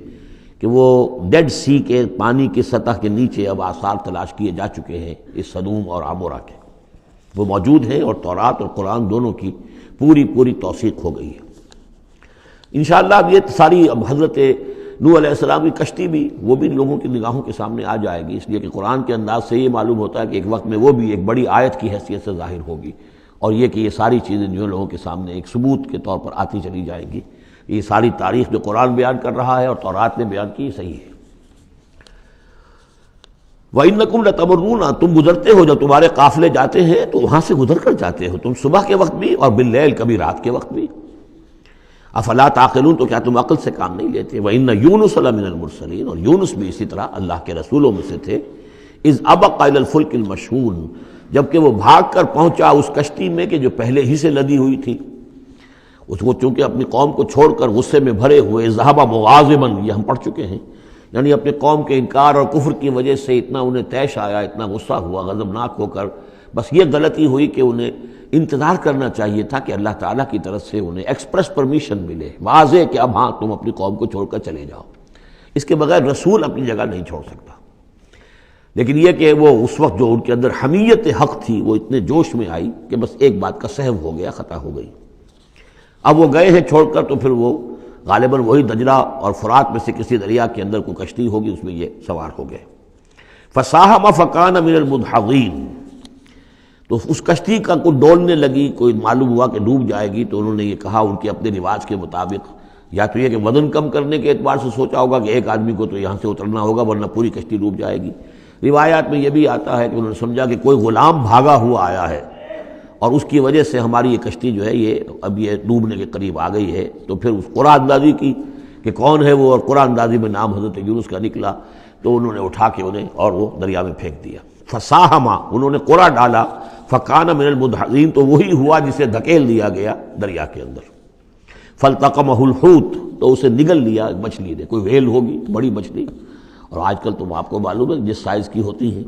کہ وہ ڈیڈ سی کے پانی کی سطح کے نیچے اب آثار تلاش کیے جا چکے ہیں اس سدوم اور عمورہ کے، وہ موجود ہیں، اور تورات اور قرآن دونوں کی پوری توثیق ہو گئی ہے۔ انشاءاللہ اب یہ ساری اب حضرت نوح علیہ السلام کی کشتی بھی وہ بھی لوگوں کی نگاہوں کے سامنے آ جائے گی، اس لیے کہ قرآن کے انداز سے یہ معلوم ہوتا ہے کہ ایک وقت میں وہ بھی ایک بڑی آیت کی حیثیت سے ظاہر ہوگی، اور یہ کہ یہ ساری چیزیں جو لوگوں کے سامنے ایک ثبوت کے طور پر آتی چلی جائیں گی۔ یہ ساری تاریخ جو قرآن بیان کر رہا ہے اور تورات نے بیان کی صحیح ہے۔ وَإِنَّكُمْ لَتَمُرُّونَ، تم گزرتے ہو، جب تمہارے قافلے جاتے ہیں تو وہاں سے گزر کر جاتے ہو، تم صبح کے وقت بھی اور باللیل، کبھی رات کے وقت بھی۔ افلا تعقلون، تو کیا تم عقل سے کام نہیں لیتے؟ وَإِنَّ يُونُسَ لَمِنَ الْمُرْسَلِينَ، اور یونس بھی اسی طرح اللہ کے رسولوں میں سے تھے۔ اِذْ أَبَقَ إِلَى الْفُلْكِ الْمَشْحُونِ، جبکہ وہ بھاگ کر پہنچا اس کشتی میں کہ جو پہلے ہی سے لدی ہوئی تھی، اس کو چونکہ اپنی قوم کو چھوڑ کر غصے میں بھرے ہوئے، ذهب مغاضبا، یہ ہم پڑھ چکے ہیں، یعنی اپنے قوم کے انکار اور کفر کی وجہ سے اتنا انہیں طیش آیا، اتنا غصہ ہوا، غضبناک ہو کر، بس یہ غلطی ہوئی کہ انہیں انتظار کرنا چاہیے تھا کہ اللہ تعالیٰ کی طرف سے انہیں ایکسپریس پرمیشن ملے، واضح کہ اب ہاں تم اپنی قوم کو چھوڑ کر چلے جاؤ۔ اس کے بغیر رسول اپنی جگہ نہیں چھوڑ سکتا۔ لیکن یہ کہ وہ اس وقت جو ان کے اندر حمیت حق تھی وہ اتنے جوش میں آئی کہ بس ایک بات کا سہو ہو گیا، خطا ہو گئی۔ اب وہ گئے ہیں چھوڑ کر، تو پھر وہ غالباً وہی دجلہ اور فرات میں سے کسی دریا کے اندر کوئی کشتی ہوگی، اس میں یہ سوار ہو گئے۔ فَسَاهَمَ فَكَانَ مِنَ الْمُدْحَضِينَ، تو اس کشتی کا کوئی ڈولنے لگی، کوئی معلوم ہوا کہ ڈوب جائے گی، تو انہوں نے یہ کہا ان کے اپنے رواج کے مطابق، یا تو یہ کہ وزن کم کرنے کے اعتبار سے سوچا ہوگا کہ ایک آدمی کو تو یہاں سے اترنا ہوگا ورنہ پوری کشتی ڈوب جائے گی۔ روایات میں یہ بھی آتا ہے کہ انہوں نے سمجھا کہ کوئی غلام بھاگا ہوا آیا ہے اور اس کی وجہ سے ہماری یہ کشتی جو ہے یہ اب یہ ڈوبنے کے قریب آ گئی ہے، تو پھر اس قرعہ اندازی کی کہ کون ہے وہ، اور قرعہ اندازی میں نام حضرت یونس کا نکلا، تو انہوں نے اٹھا کے انہیں اور وہ دریا میں پھینک دیا۔ فَسَاهَمَ، انہوں نے قرعہ ڈالا، فَكَانَ مِنَ الْمُدْحَضِينَ، تو وہی ہوا جسے دھکیل دیا گیا دریا کے اندر۔ فَالْتَقَمَهُ الْحُوتُ، تو اسے نگل لیا مچھلی نے، کوئی ویل ہوگی بڑی مچھلی، اور آج کل تو آپ کو معلوم ہے جس سائز کی ہوتی ہیں۔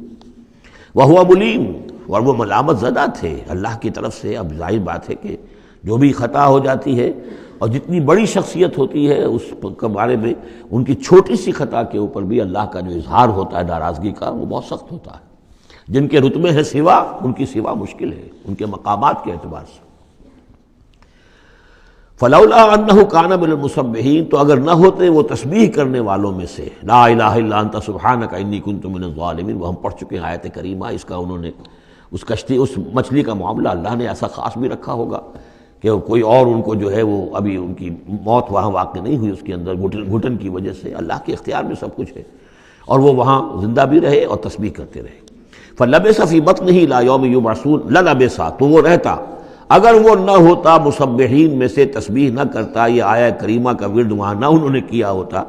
وَهُوَ مُلِيمٌ، اور وہ ملامت زدہ تھے اللہ کی طرف سے۔ اب ظاہر بات ہے کہ جو بھی خطا ہو جاتی ہے، اور جتنی بڑی شخصیت ہوتی ہے اس کے بارے میں ان کی چھوٹی سی خطا کے اوپر بھی اللہ کا جو اظہار ہوتا ہے ناراضگی کا، وہ بہت سخت ہوتا ہے۔ جن کے رتبے ہے سوا، ان کی سوا مشکل ہے ان کے مقامات کے اعتبار سے۔ فَلَوْلَا أَنَّهُ كَانَ مِنَ الْمُسَبِّحِينَ، تو اگر نہ ہوتے وہ تسبیح کرنے والوں میں سے، لا الہ الا انت سبحانک انی کنت من الظالمین، وہ ہم پڑھ چکے ہیں آیت کریمہ۔ اس کا انہوں نے اس کشتی، اس مچھلی کا معاملہ اللہ نے ایسا خاص بھی رکھا ہوگا کہ کوئی اور ان کو جو ہے وہ ابھی ان کی موت وہاں واقع نہیں ہوئی، اس کے اندر گھٹن کی وجہ سے، اللہ کے اختیار میں سب کچھ ہے، اور وہ وہاں زندہ بھی رہے اور تسبیح کرتے رہے۔ فَلَبِثَ فِي بَطْنِهِ إِلَىٰ يَوْمِ يُبْعَثُونَ، لَلَبِثَ، تو وہ رہتا، اگر وہ نہ ہوتا مسبحین میں سے، تسبیح نہ کرتا، یہ آیہ کریمہ کا ورد وہاں نہ انہوں نے کیا ہوتا،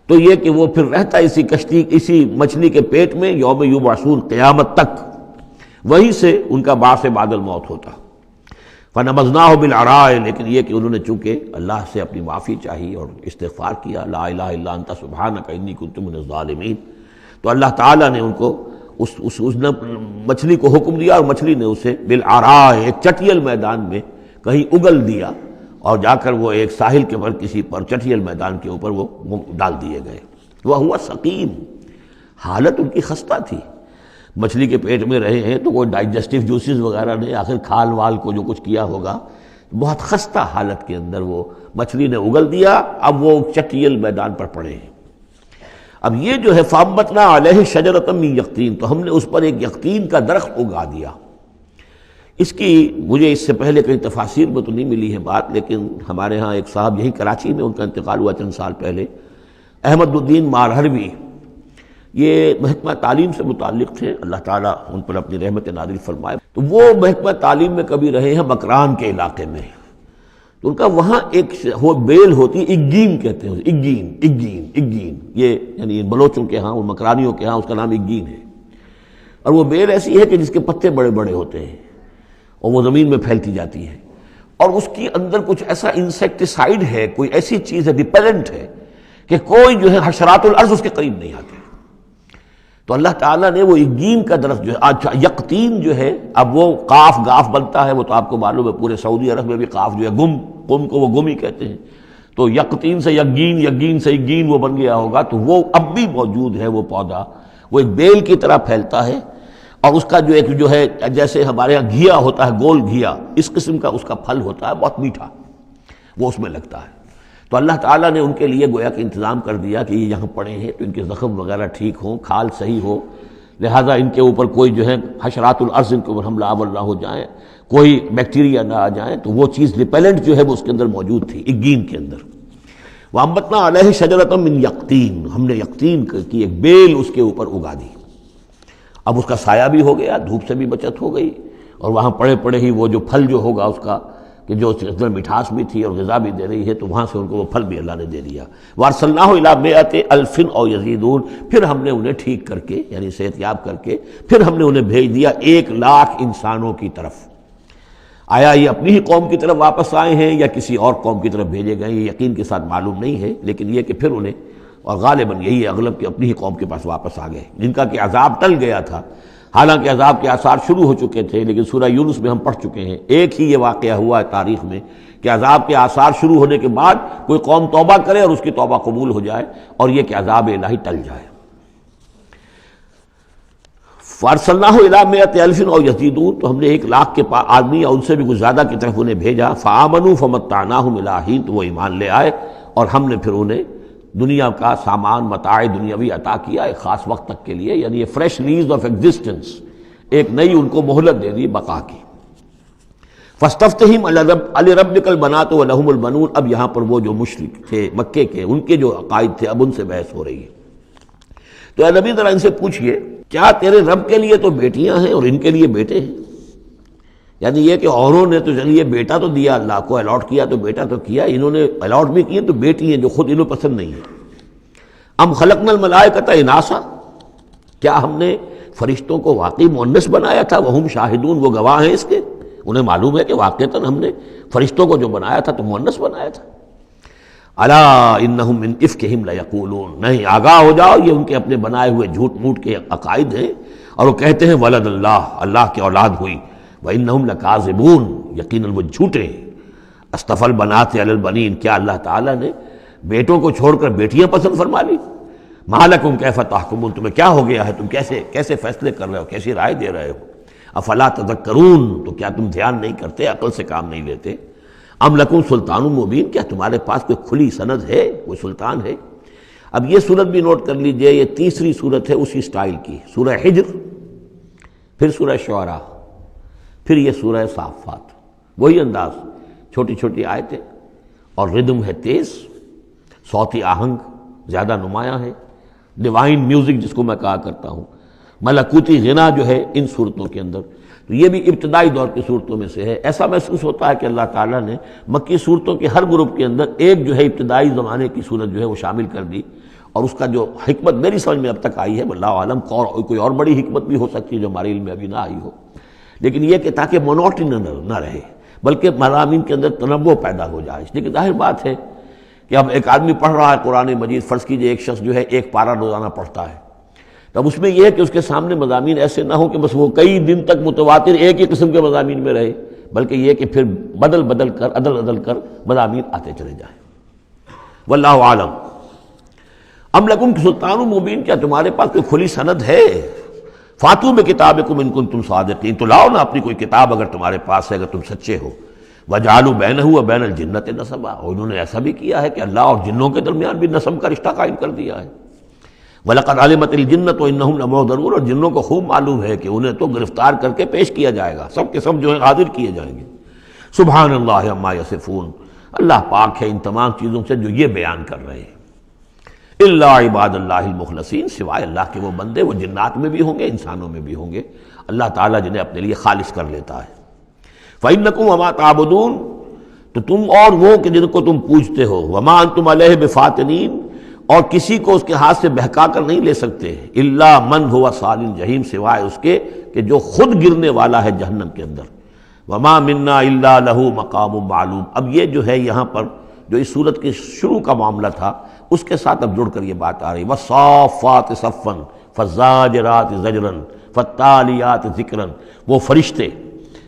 تو یہ کہ وہ پھر رہتا اسی کشتی، اسی مچھلی کے پیٹ میں، یوم یبعثون، قیامت تک، وہیں سے ان کا بعث بعد الموت ہوتا۔ فَنَبَذْنَاهُ بِالْعَرَاءِ، لیکن یہ کہ انہوں نے چونکہ اللہ سے اپنی معافی چاہی اور استغفار کیا، لا الہ الا انت سبحانک انی کنت من الظالمین، تو اللہ تعالیٰ نے ان کو اس مچھلی کو حکم دیا، اور مچھلی نے اسے بالعراء، ایک چٹیل میدان میں کہیں اگل دیا، اور جا کر وہ ایک ساحل کے پر کسی پر چٹیل میدان کے اوپر وہ ڈال دیے گئے۔ وَهُوَ سقیم، حالت ان کی خستہ تھی، مچھلی کے پیٹ میں رہے ہیں تو کوئی ڈائجسٹیو جوسز وغیرہ نے آخر کھال وال کو جو کچھ کیا ہوگا، بہت خستہ حالت کے اندر وہ مچھلی نے اگل دیا، اب وہ چٹیل میدان پر پڑے ہیں۔ اب یہ جو ہے فَأَنبَتْنَا عَلَيْهِ شَجَرَةً مِّن يَقْطِينٍ، تو ہم نے اس پر ایک یقطین کا درخت اگا دیا۔ اس کی مجھے اس سے پہلے کئی تفاسیر میں تو نہیں ملی ہے بات، لیکن ہمارے ہاں ایک صاحب یہی کراچی میں، ان کا انتقال ہوا چند سال پہلے، احمد الدین مارہروی، یہ محکمہ تعلیم سے متعلق تھے، اللہ تعالیٰ ان پر اپنی رحمت نازل فرمائے۔ تو وہ محکمہ تعلیم میں کبھی رہے ہیں مکران کے علاقے میں، تو ان کا وہاں ایک بیل ہوتی ہے، اگین کہتے ہیں، اگین، یہ یعنی بلوچوں کے ہاں اور مکرانیوں کے ہاں اس کا نام اگین ہے، اور وہ بیل ایسی ہے کہ جس کے پتے بڑے بڑے ہوتے ہیں اور وہ زمین میں پھیلتی جاتی ہے، اور اس کے اندر کچھ ایسا انسیکٹیسائیڈ ہے، کوئی ایسی چیز ہے، ریپیلنٹ ہے، کہ کوئی جو ہے حشرات الارض اس کے قریب نہیں آتے۔ تو اللہ تعالیٰ نے وہ اگین کا درخت جو ہے، اچھا یقطین جو ہے، اب وہ قاف گاف بنتا ہے، وہ تو آپ کو معلوم ہے، پورے سعودی عرب میں بھی قاف جو ہے، قم کو وہ گم ہی کہتے ہیں، تو یقطین سے یقین، یقین سے یقین وہ بن گیا ہوگا، تو وہ اب بھی موجود ہے وہ پودا، وہ ایک بیل کی طرح پھیلتا ہے، اور اس کا جو ہے جیسے ہمارے یہاں گھیا ہوتا ہے، گول گھیا، اس قسم کا اس کا پھل ہوتا ہے، بہت میٹھا، وہ اس میں لگتا ہے۔ تو اللہ تعالیٰ نے ان کے لیے گویا کہ انتظام کر دیا کہ یہ یہاں پڑے ہیں تو ان کے زخم وغیرہ ٹھیک ہوں، کھال صحیح ہو، لہٰذا ان کے اوپر کوئی جو ہے حشرات الارض ان کے اوپر حملہ آور نہ ہو جائیں، کوئی بیکٹیریا نہ آ جائیں، تو وہ چیز ریپیلنٹ جو ہے وہ اس کے اندر موجود تھی اگین کے اندر۔ وَأَنبَتْنَا عَلَيْهِ شَجَرَةً مِّن یقطین، ہم نے یقطین کی ایک بیل اس کے اوپر اگا دی، اب اس کا سایہ بھی ہو گیا، دھوپ سے بھی بچت ہو گئی، اور وہاں پڑے پڑے ہی وہ جو پھل جو ہوگا اس کا، کہ جو اس کے اندر مٹھاس بھی تھی اور غذا بھی دے رہی ہے، تو وہاں سے ان کو وہ پھل بھی اللہ نے دے دیا۔ وَأَرْسَلْنَاهُ إِلَىٰ مِائَةِ أَلْفٍ أَوْ يَزِيدُونَ، پھر ہم نے انہیں ٹھیک کر کے یعنی صحت یاب کر کے پھر ہم نے انہیں بھیج دیا 1,00,000 انسانوں کی طرف۔ آیا یہ اپنی ہی قوم کی طرف واپس آئے ہیں یا کسی اور قوم کی طرف بھیجے گئے، یہ یقین کے ساتھ معلوم نہیں ہے، لیکن یہ کہ پھر انہیں، اور غالباً یہی ہے اغلب کہ اپنی ہی قوم کے پاس واپس آ گئے، جن کا کہ عذاب ٹل گیا تھا، حالانکہ عذاب کے آثار شروع ہو چکے تھے، لیکن سورہ یونس میں ہم پڑھ چکے ہیں، ایک ہی یہ واقعہ ہوا ہے تاریخ میں کہ عذاب کے آثار شروع ہونے کے بعد کوئی قوم توبہ کرے اور اس کی توبہ قبول ہو جائے، اور یہ کہ عذاب الہی ٹل جائے۔ فَأَرْسَلْنَاهُ إِلَىٰ مِائَةِ أَلْفٍ أَوْ يَزِيدُونَ، تو ہم نے 1,00,000 کے آدمی یا ان سے بھی کچھ زیادہ کی طرف انہیں بھیجا۔ فَآمَنُوا فَمَتَّعْنَاهُمْ إِلَىٰ حِینٍ، تو وہ ایمان لے آئے اور ہم نے پھر انہیں دنیا کا سامان متاع دنیاوی عطا کیا ایک خاص وقت تک کے لیے، یعنی یہ فریش لیز آف ایگزسٹنس، ایک نئی ان کو مہلت دے دی بقا کی۔ فَاسْتَفْتِهِمْ أَلِرَبِّكَ الْبَنَاتُ وَلَهُمُ الْبَنُونَ، اب یہاں پر وہ جو مشرک تھے مکے کے، ان کے جو عقائد تھے، اب ان سے بحث ہو رہی ہے۔ تو اے نبی ذرا ان سے پوچھئے، کیا تیرے رب کے لیے تو بیٹیاں ہیں اور ان کے لیے بیٹے ہیں؟ یعنی یہ کہ اوروں نے تو چلیے بیٹا تو دیا، اللہ کو الاٹ کیا تو بیٹا تو کیا، انہوں نے الاٹ بھی کیے تو بیٹی ہیں جو خود انہوں پسند نہیں ہے۔ ام خلقنا الملائکۃ اناثا، کیا ہم نے فرشتوں کو واقعی مؤنث بنایا تھا؟ وہم شاہدون، وہ گواہ ہیں اس کے، انہیں معلوم ہے کہ واقعتاً ہم نے فرشتوں کو جو بنایا تھا تو مؤنث بنایا تھا۔ الا انہم من افکہم لیقولون، نہیں آگاہ ہو جاؤ، یہ ان کے اپنے بنائے ہوئے جھوٹ موٹ کے عقائد ہیں، اور وہ کہتے ہیں ولد اللہ، اللہ کی اولاد ہوئی، وانہم لکاذبون، یقیناً وہ جھوٹے ہیں۔ اصطفى البنات علی البنین، کیا اللہ تعالیٰ نے بیٹوں کو چھوڑ کر بیٹیاں پسند فرما لی؟ ما لکم کیف تحکمون، تمہیں کیا ہو گیا ہے، تم کیسے فیصلے کر رہے ہو، کیسی رائے دے رہے ہو؟ افلا تذکرون، تو کیا تم دھیان نہیں کرتے، عقل سے کام نہیں لیتے؟ ام لکم سلطان مبین، کیا تمہارے پاس کوئی کھلی سند ہے، کوئی سلطان ہے؟ اب یہ صورت بھی نوٹ کر لیجئے، یہ تیسری صورت ہے اسی سٹائل کی، سورہ حجر، پھر سورہ شعراء، پھر یہ سورہ صافات، وہی انداز، چھوٹی چھوٹی آیتیں، اور ردم ہے تیز، صوتی آہنگ زیادہ نمایاں ہے، ڈیوائن میوزک جس کو میں کہا کرتا ہوں، ملکوتی غنا جو ہے ان صورتوں کے اندر۔ تو یہ بھی ابتدائی دور کی صورتوں میں سے ہے۔ ایسا محسوس ہوتا ہے کہ اللہ تعالیٰ نے مکی صورتوں کے ہر گروپ کے اندر ایک جو ہے ابتدائی زمانے کی صورت جو ہے وہ شامل کر دی، اور اس کا جو حکمت میری سمجھ میں اب تک آئی ہے، واللہ عالم کوئی اور بڑی حکمت بھی ہو سکتی ہے جو ہمارے علم میں ابھی نہ آئی ہو، لیکن یہ کہ تاکہ مونوٹنی نہ رہے، بلکہ مضامین کے اندر تنوع پیدا ہو جائے۔ لیکن ظاہر بات ہے کہ اب ایک آدمی پڑھ رہا ہے قرآن مجید، فرض کیجئے ایک شخص جو ہے ایک پارہ روزانہ پڑھتا ہے، تب اس میں یہ ہے کہ اس کے سامنے مضامین ایسے نہ ہوں کہ بس وہ کئی دن تک متواتر ایک ہی قسم کے مضامین میں رہے، بلکہ یہ کہ پھر بدل کر عدل کر مضامین آتے چلے جائیں۔ واللہ عالم۔ ام لکم سلطان مبین، کیا تمہارے پاس کوئی کھلی سند ہے؟ فاتو بکتابکم ان کنتم صادقین، تو لاؤ نا اپنی کوئی کتاب اگر تمہارے پاس ہے، اگر تم سچے ہو۔ وجعلوا بینہ وبین الجنۃ نسبا، اور انہوں نے ایسا بھی کیا ہے کہ اللہ اور جنوں کے درمیان بھی نسب کا رشتہ قائم کر دیا ہے۔ وَلَقَدْ عَلِمَتِ الْجِنَّةُ وَإِنَّهُمْ لَمُحْضَرُونَ، اور جنوں کو خوب معلوم ہے کہ انہیں تو گرفتار کر کے پیش کیا جائے گا، سب کے سب جو ہیں حاضر کیے جائیں گے۔ سبحان اللہ عما یصفون، اللہ پاک ہے ان تمام چیزوں سے جو یہ بیان کر رہے ہیں۔ الا عباد اللہ المخلصین، سوائے اللہ کے وہ بندے، وہ جنات میں بھی ہوں گے انسانوں میں بھی ہوں گے، اللہ تعالیٰ جنہیں اپنے لیے خالص کر لیتا ہے۔ فَإِنَّكُمْ وَمَا تَعْبُدُونَ، تو تم اور وہ کہ جن کو تم پوجتے ہو، وَمَا أَنْتُمْ عَلَيْهِ بِفَاتِنِينَ، اور کسی کو اس کے ہاتھ سے بہکا کر نہیں لے سکتے، الا من هو صال الجحیم، سوائے اس کے کہ جو خود گرنے والا ہے جہنم کے اندر۔ وما منا الا له مقام معلوم، اب یہ جو ہے یہاں پر جو اس صورت کے شروع کا معاملہ تھا اس کے ساتھ اب جڑ کر یہ بات آ رہی، والصافات صفا فالزاجرات زجرا فالتالیات ذکرا، وہ فرشتے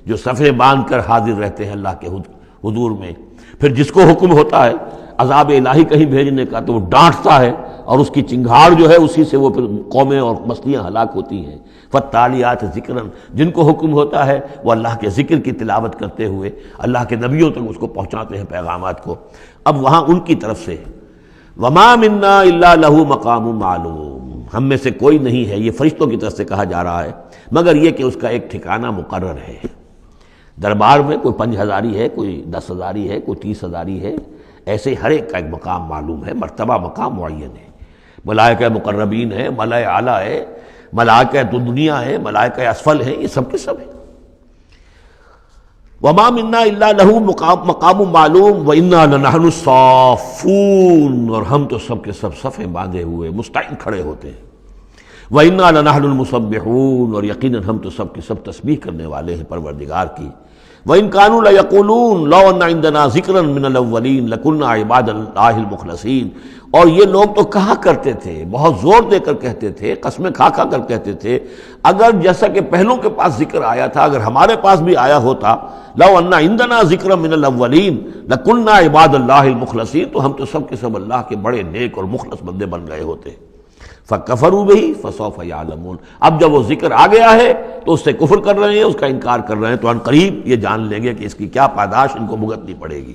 جو صفیں باندھ کر حاضر رہتے ہیں اللہ کے حضور میں، پھر جس کو حکم ہوتا ہے عذاب الہی کہیں بھیجنے کا تو وہ ڈانٹتا ہے، اور اس کی چنگھاڑ جو ہے اسی سے وہ پھر قومیں اور بستیاں ہلاک ہوتی ہیں۔ فالتالیات ذکراً، جن کو حکم ہوتا ہے وہ اللہ کے ذکر کی تلاوت کرتے ہوئے اللہ کے نبیوں تک اس کو پہنچاتے ہیں پیغامات کو۔ اب وہاں ان کی طرف سے وما منا الا لہ مقام معلوم، ہم میں سے کوئی نہیں ہے، یہ فرشتوں کی طرف سے کہا جا رہا ہے، مگر یہ کہ اس کا ایک ٹھکانہ مقرر ہے۔ دربار میں کوئی 5000 ہے، کوئی 10,000 ہے، کوئی 30,000 ہے، ایسے ہر ایک کا ایک مقام معلوم ہے، مرتبہ مقام معین ہے۔ ملائکہ مقربین ہے، ملائے اعلیٰ ہے، ملائکہ دنیا ہے، ملائکہ اسفل ہے، یہ سب کے سب ہیں۔ وما منا الا لہ مقام معلوم وانا لنحن الصافون، اور ہم تو سب کے سب صفیں باندھے ہوئے مستعد کھڑے ہوتے ہیں۔ وانا لنحن المسبحون، اور یقیناً ہم تو سب کے سب تسبیح کرنے والے ہیں پروردگار کی۔ وَإِن كَانُوا لَيَقُولُونَ لَوْ أَنَّ عِندَنَا ذِكْرًا مِّنَ الْأَوَّلِينَ لَكُنَّا عِبَادَ اللَّهِ الْمُخْلَصِينَ، اور یہ لوگ تو کہا کرتے تھے، بہت زور دے کر کہتے تھے، قسمیں کھا کھا کر کہتے تھے، اگر جیسا کہ پہلوں کے پاس ذکر آیا تھا، اگر ہمارے پاس بھی آیا ہوتا، لَوْ أَنَّ عِندَنَا ذِكْرًا مِّنَ الْأَوَّلِينَ لَكُنَّا عِبَادَ اللَّهِ الْمُخْلَصِينَ، تو ہم تو سب کے سب اللہ کے بڑے نیک اور مخلص بندے بن گئے ہوتے۔ فَكَفَرُوا بِهِ فَسَوْفَ يَعْلَمُونَ، اب جب وہ ذکر آ گیا ہے تو اس سے کفر کر رہے ہیں، اس کا انکار کر رہے ہیں، تو ان قریب یہ جان لیں گے کہ اس کی کیا پاداش ان کو بھگتنی پڑے گی۔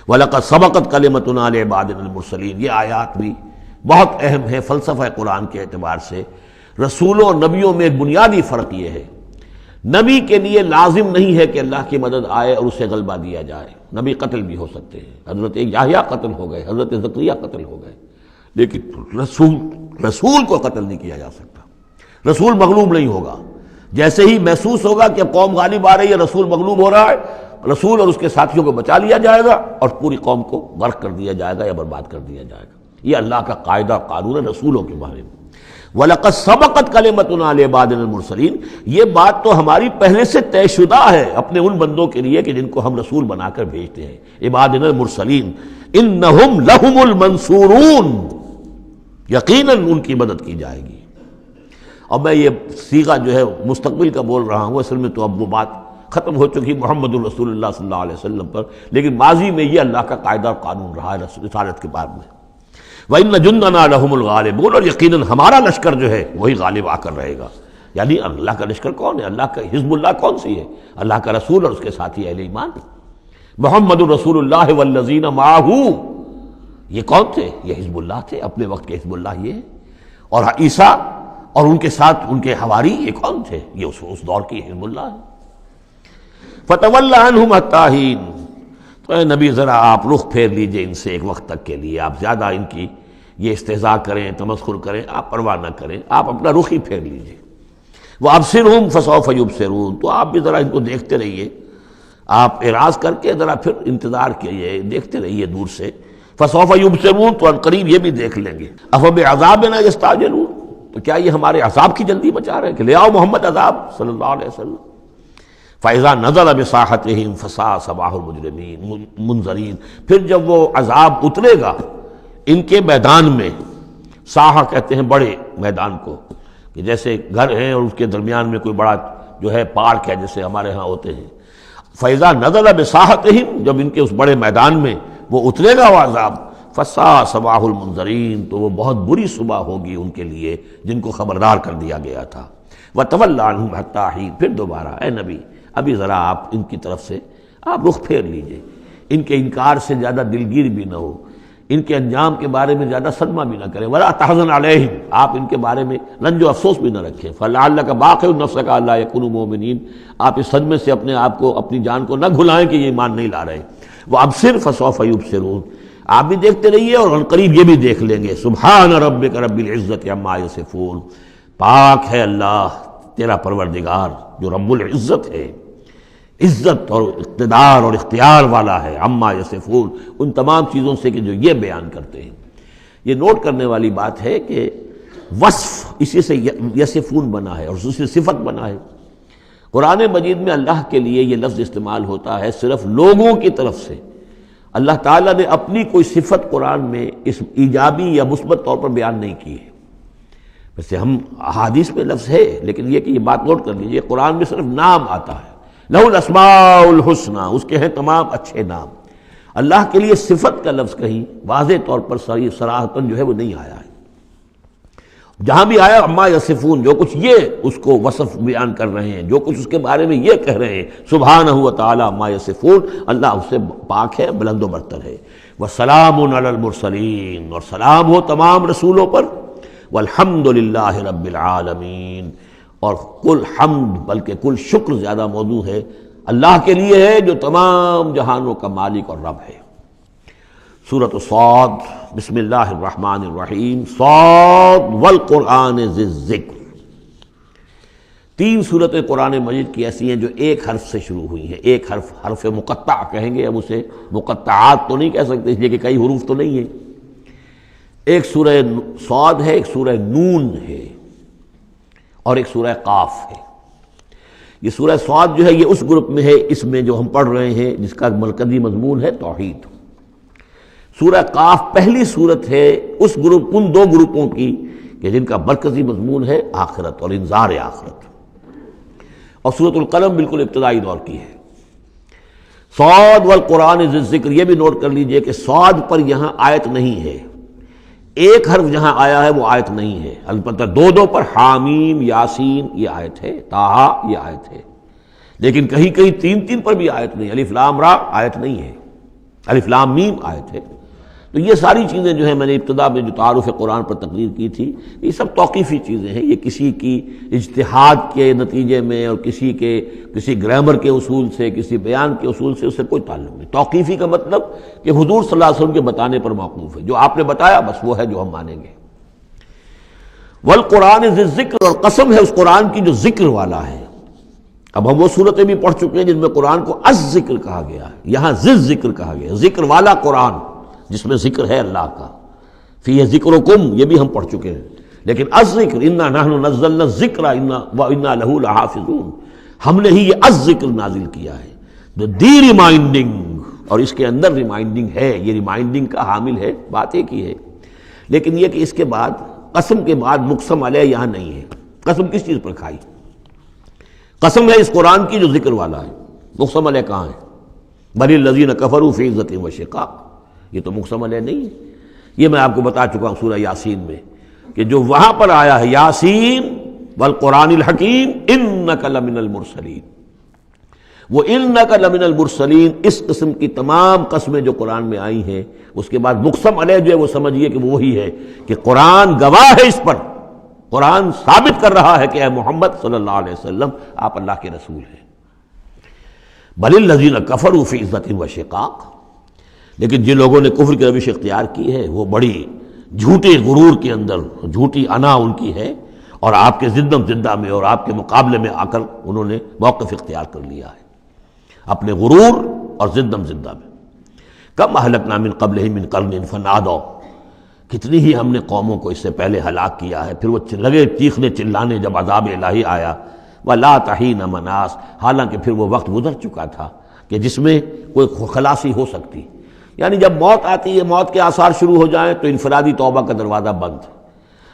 وَلَقَدْ سَبَقَتْ كَلِمَتُنَا لِعِبَادِنَا الْمُرْسَلِينَ، یہ آیات بھی بہت اہم ہے فلسفہ قرآن کے اعتبار سے۔ رسولوں اور نبیوں میں ایک بنیادی فرق یہ ہے، نبی کے لیے لازم نہیں ہے کہ اللہ کی مدد آئے اور اسے غلبہ دیا جائے، نبی قتل بھی ہو سکتے ہیں، حضرت یحییٰ قتل ہو گئے، حضرت زکریا قتل ہو گئے، لیکن رسول کو قتل نہیں کیا جا سکتا، رسول مغلوب نہیں ہوگا۔ جیسے ہی محسوس ہوگا کہ اب قوم غالب آ رہی ہے، رسول مغلوب ہو رہا ہے، رسول اور اس کے ساتھیوں کو بچا لیا جائے گا اور پوری قوم کو غرق کر دیا جائے گا یا برباد کر دیا جائے گا۔ یہ اللہ کا قاعدہ قانون ہے رسولوں کے بارے میں۔ وَلَقَدْ سَبَقَتْ كَلِمَتُنَا لِعِبَادِنَا الْمُرْسَلِينَ، یہ بات تو ہماری پہلے سے طے شدہ ہے اپنے ان بندوں کے لیے کہ جن کو ہم رسول بنا کر بھیجتے ہیں، عبادنا المرسلین، انہم لہم المنصورون، یقیناً ان کی مدد کی جائے گی۔ اور میں یہ صیغہ جو ہے مستقبل کا بول رہا ہوں، اصل میں تو اب وہ بات ختم ہو چکی محمد الرسول اللہ صلی اللہ علیہ وسلم پر، لیکن ماضی میں یہ اللہ کا قاعدہ اور قانون رہا ہے رسالت کے بعد میں۔ وَإِنَّ جُنْدَنَا لَهُمُ الْغَالِبُونَ، اور یقیناً ہمارا لشکر جو ہے وہی غالب آ کر رہے گا۔ یعنی اللہ کا لشکر کون ہے؟ اللہ کا حزب اللہ کون سی ہے؟ اللہ کا رسول اور اس کے ساتھی اہل ایمان۔ محمد الرسول اللہ والذین معہ، یہ کون تھے؟ یہ حزب اللہ تھے، اپنے وقت کے حزب اللہ یہ ہے۔ اور عیسیٰ اور ان کے ساتھ ان کے حواری یہ کون تھے؟ یہ اس دور کی حزب اللہ ہے۔ فَتَوَلَّ عَنْهُمْ حَتَّىٰ حِينٍ، تو اے نبی ذرا آپ رخ پھیر لیجئے ان سے ایک وقت تک کے لیے، آپ زیادہ ان کی یہ استہزاء کریں، تمسخر کریں، آپ پرواہ نہ کریں، آپ اپنا رخ ہی پھیر لیجئے۔ وَأَبْصِرْهُمْ فَسَوْفَ يُبْصِرُونَ، تو آپ بھی ذرا ان کو دیکھتے رہیے، آپ اعراض کر کے ذرا پھر انتظار کیجئے، دیکھتے رہیے دور سے۔ فَسَوْفَ يُبْصِرُونَ، تو ان قریب یہ بھی دیکھ لیں گے۔ أَفَبِعَذَابِنَا يَسْتَعْجِلُونَ، تو کیا یہ ہمارے عذاب کی جلدی مچا رہے ہیں کہ لے آؤ محمد عذاب صلی اللہ علیہ وسلم۔ فَإِذَا نَزَلَ بِسَاحَتِهِمْ فَسَاءَ صَبَاحُ الْمُجْرِمِينَ منذرین، پھر جب وہ عذاب اترے گا ان کے میدان میں، ساحہ کہتے ہیں بڑے میدان کو، کہ جیسے گھر ہیں اور اس کے درمیان میں کوئی بڑا جو ہے پارک ہے جیسے ہمارے ہاں ہوتے ہیں۔ فَإِذَا نَزَلَ بِسَاحَتِهِمْ، جب ان کے اس بڑے میدان میں وہ اترے گا وہ عذاب، فَسَاءَ صَبَاحُ الْمُنذَرِينَ، تو وہ بہت بری صبح ہوگی ان کے لیے جن کو خبردار کر دیا گیا تھا۔ وَتَوَلَّ عَنْهُمْ حَتَّىٰ حِينٍ، پھر دوبارہ اے نبی ابھی ذرا آپ ان کی طرف سے آپ رخ پھیر لیجئے، ان کے انکار سے زیادہ دلگیر بھی نہ ہو، ان کے انجام کے بارے میں زیادہ صدمہ بھی نہ کریں۔ وَلَا تَحْزَنْ عَلَيْهِمْ، آپ ان کے بارے میں رنج و افسوس بھی نہ رکھیں۔ فَلَعَلَّكَ بَاخِعٌ نَفْسَكَ أَلَّا يَكُونُوا مُؤْمِنِينَ، آپ اس صدمے سے اپنے آپ کو، اپنی جان کو نہ گھلائیں کہ یہ ایمان نہیں لا رہے۔ وَأَبْصِرْ فَسَوْفَ يُبْصِرُونَ، آپ بھی دیکھتے رہیے اور ان قریب یہ بھی دیکھ لیں گے۔ سبحان ربک رب العزت عما یصفون، پاک ہے اللہ تیرا پروردگار جو رب العزت ہے، عزت اور اقتدار اور اختیار والا ہے، عما یصفون، ان تمام چیزوں سے کہ جو یہ بیان کرتے ہیں۔ یہ نوٹ کرنے والی بات ہے کہ وصف اسی سے یصفون بنا ہے اور اسی سے صفت بنا ہے۔ قرآن مجید میں اللہ کے لیے یہ لفظ استعمال ہوتا ہے صرف لوگوں کی طرف سے۔ اللہ تعالیٰ نے اپنی کوئی صفت قرآن میں اس ایجابی یا مثبت طور پر بیان نہیں کی ہے۔ ویسے ہم احادیث میں لفظ ہے، لیکن یہ کہ یہ بات نوٹ کر لیجیے، قرآن میں صرف نام آتا ہے، لہ الاسماء الحسنی، اس کے ہیں تمام اچھے نام۔ اللہ کے لیے صفت کا لفظ کہیں واضح طور پر صراحتاً جو ہے وہ نہیں آیا ہے. جہاں بھی آیا عما یصفون، جو کچھ یہ اس کو وصف بیان کر رہے ہیں، جو کچھ اس کے بارے میں یہ کہہ رہے ہیں، سبحانہ و تعالی عما یصفون، اللہ اس سے پاک ہے، بلند و برتر ہے. وسلام علی المرسلین، اور سلام ہو تمام رسولوں پر. والحمد للہ رب العالمین، اور کل حمد بلکہ کل شکر زیادہ موضوع ہے اللہ کے لیے ہے جو تمام جہانوں کا مالک اور رب ہے. سورۃ صاد، بسم اللہ الرحمن الرحیم. صاد والقرآن ذی الذکر. 3 صورتیں قرآن مجید کی ایسی ہیں جو ایک حرف سے شروع ہوئی ہیں. ایک حرف مقطع کہیں گے، اب اسے مقطعات تو نہیں کہہ سکتے اس لیے کہ کئی حروف تو نہیں ہیں. ایک سورہ صاد ہے، ایک سورہ نون ہے، اور ایک سورہ قاف ہے. یہ سورہ صاد جو ہے یہ اس گروپ میں ہے، اس میں جو ہم پڑھ رہے ہیں جس کا مرکزی مضمون ہے توحید. سورہ قاف پہلی صورت ہے اس گروپ، ان 2 گروپوں کی کہ جن کا مرکزی مضمون ہے آخرت اور انذار آخرت. اور سورۃ القلم بالکل ابتدائی دور کی ہے. صاد والقرآن ذی الذکر، یہ بھی نوٹ کر لیجئے کہ صاد پر یہاں آیت نہیں ہے. ایک حرف جہاں آیا ہے وہ آیت نہیں ہے، البتہ 2 پر حامیم، یاسین یہ آیت ہے، طٰہٰ یہ آیت ہے. لیکن کہیں کہیں 3 پر بھی آیت نہیں. الف لام را آیت نہیں ہے، الف لام میم آیت ہے. تو یہ ساری چیزیں جو ہیں میں نے ابتدا میں جو تعارف قرآن پر تقریر کی تھی، یہ سب توقیفی چیزیں ہیں. یہ کسی کی اجتہاد کے نتیجے میں اور کسی گرامر کے اصول سے، کسی بیان کے اصول سے اس سے کوئی تعلق نہیں. توقیفی کا مطلب کہ حضور صلی اللہ علیہ وسلم کے بتانے پر موقوف ہے. جو آپ نے بتایا بس وہ ہے جو ہم مانیں گے. والقرآن ذی الذکر، اور قسم ہے اس قرآن کی جو ذکر والا ہے. اب ہم وہ صورتیں بھی پڑھ چکے ہیں جن میں قرآن کو الذکر کہا گیا ہے، یہاں ذی الذکر کہا گیا، ذکر والا قرآن جس میں ذکر ہے اللہ کا. فیہ ذکرکم یہ بھی ہم پڑھ چکے ہیں. لیکن الذکر انا نحن نزلنا الذکر وانا لہ لحافظون، ہم نے ہی یہ الذکر نازل کیا ہے، دی ریمائنڈنگ، اور اس کے اندر ریمائنڈنگ ہے. یہ ریمائنڈنگ کا حامل ہے، بات ایک ہی ہے. لیکن یہ کہ اس کے بعد قسم کے بعد مقسم علیہ یہاں نہیں ہے. قسم کس چیز پر کھائی؟ قسم ہے اس قرآن کی جو ذکر والا ہے. مقسم علیہ کہاں ہے؟ بل الذین کفروا فی عزۃ و شقاق، یہ تو مقسم علیہ نہیں ہے. یہ میں آپ کو بتا چکا ہوں سورہ یاسین میں کہ جو وہاں پر آیا ہے یاسین والقرآن الحکیم انک لمن المرسلین، وہ انک لمن المرسلین، اس قسم کی تمام قسمیں جو قرآن میں آئی ہیں اس کے بعد مقسم علیہ جو ہے وہ سمجھیے کہ وہی ہے کہ قرآن گواہ ہے اس پر. قرآن ثابت کر رہا ہے کہ اے محمد صلی اللہ علیہ وسلم آپ اللہ کے رسول ہیں. بل الذین کفروا فی عزۃ و شقاق، لیکن جن لوگوں نے کفر کی روش اختیار کی ہے وہ بڑی جھوٹے غرور کے اندر، جھوٹی انا ان کی ہے، اور آپ کے زندم زندہ میں اور آپ کے مقابلے میں آ کر انہوں نے موقف اختیار کر لیا ہے اپنے غرور اور زندم زندہ میں. کم اہلکنا من قبلہم من قرن فنادوا، کتنی ہی ہم نے قوموں کو اس سے پہلے ہلاک کیا ہے، پھر وہ لگے چیخنے چلانے جب عذاب الہی آیا. ولا تحین مناس، حالانکہ پھر وہ وقت گزر چکا تھا کہ جس میں کوئی خلاصی ہو سکتی. یعنی جب موت آتی ہے، موت کے آثار شروع ہو جائیں تو انفرادی توبہ کا دروازہ بند.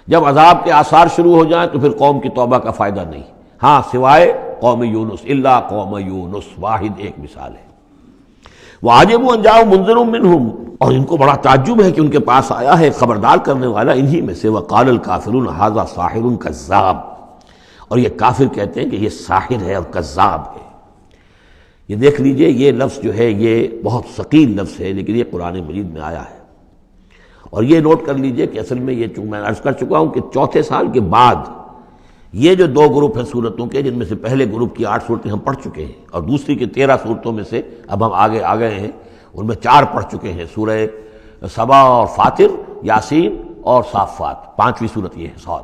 جب عذاب کے آثار شروع ہو جائیں تو پھر قوم کی توبہ کا فائدہ نہیں. ہاں سوائے قوم یونس، الا قوم یونس، واحد ایک مثال ہے. وَعَجِبُوا أَن جَاءَهُم مُنذِرٌ مِّنْهُمْ، اور ان کو بڑا تعجب ہے کہ ان کے پاس آیا ہے خبردار کرنے والا انہی میں سے. وَقَالَ الْكَافِرُونَ هَذَا سَاحِرٌ كَذَّابٌ، اور یہ کافر کہتے ہیں کہ یہ ساحر ہے اور کذاب ہے. یہ دیکھ لیجئے یہ لفظ جو ہے یہ بہت ثقیل لفظ ہے، لیکن یہ قرآن مجید میں آیا ہے. اور یہ نوٹ کر لیجئے کہ اصل میں یہ میں عرض کر چکا ہوں کہ 4 سال کے بعد یہ جو 2 گروپ ہیں صورتوں کے، جن میں سے پہلے گروپ کی 8 صورتیں ہم پڑھ چکے ہیں اور دوسری کے 13 صورتوں میں سے اب ہم آگے آ گئے ہیں، ان میں 4 پڑھ چکے ہیں، سورہ سبا اور فاطر، یاسین اور صافات. 5ویں صورت یہ ہے صاد.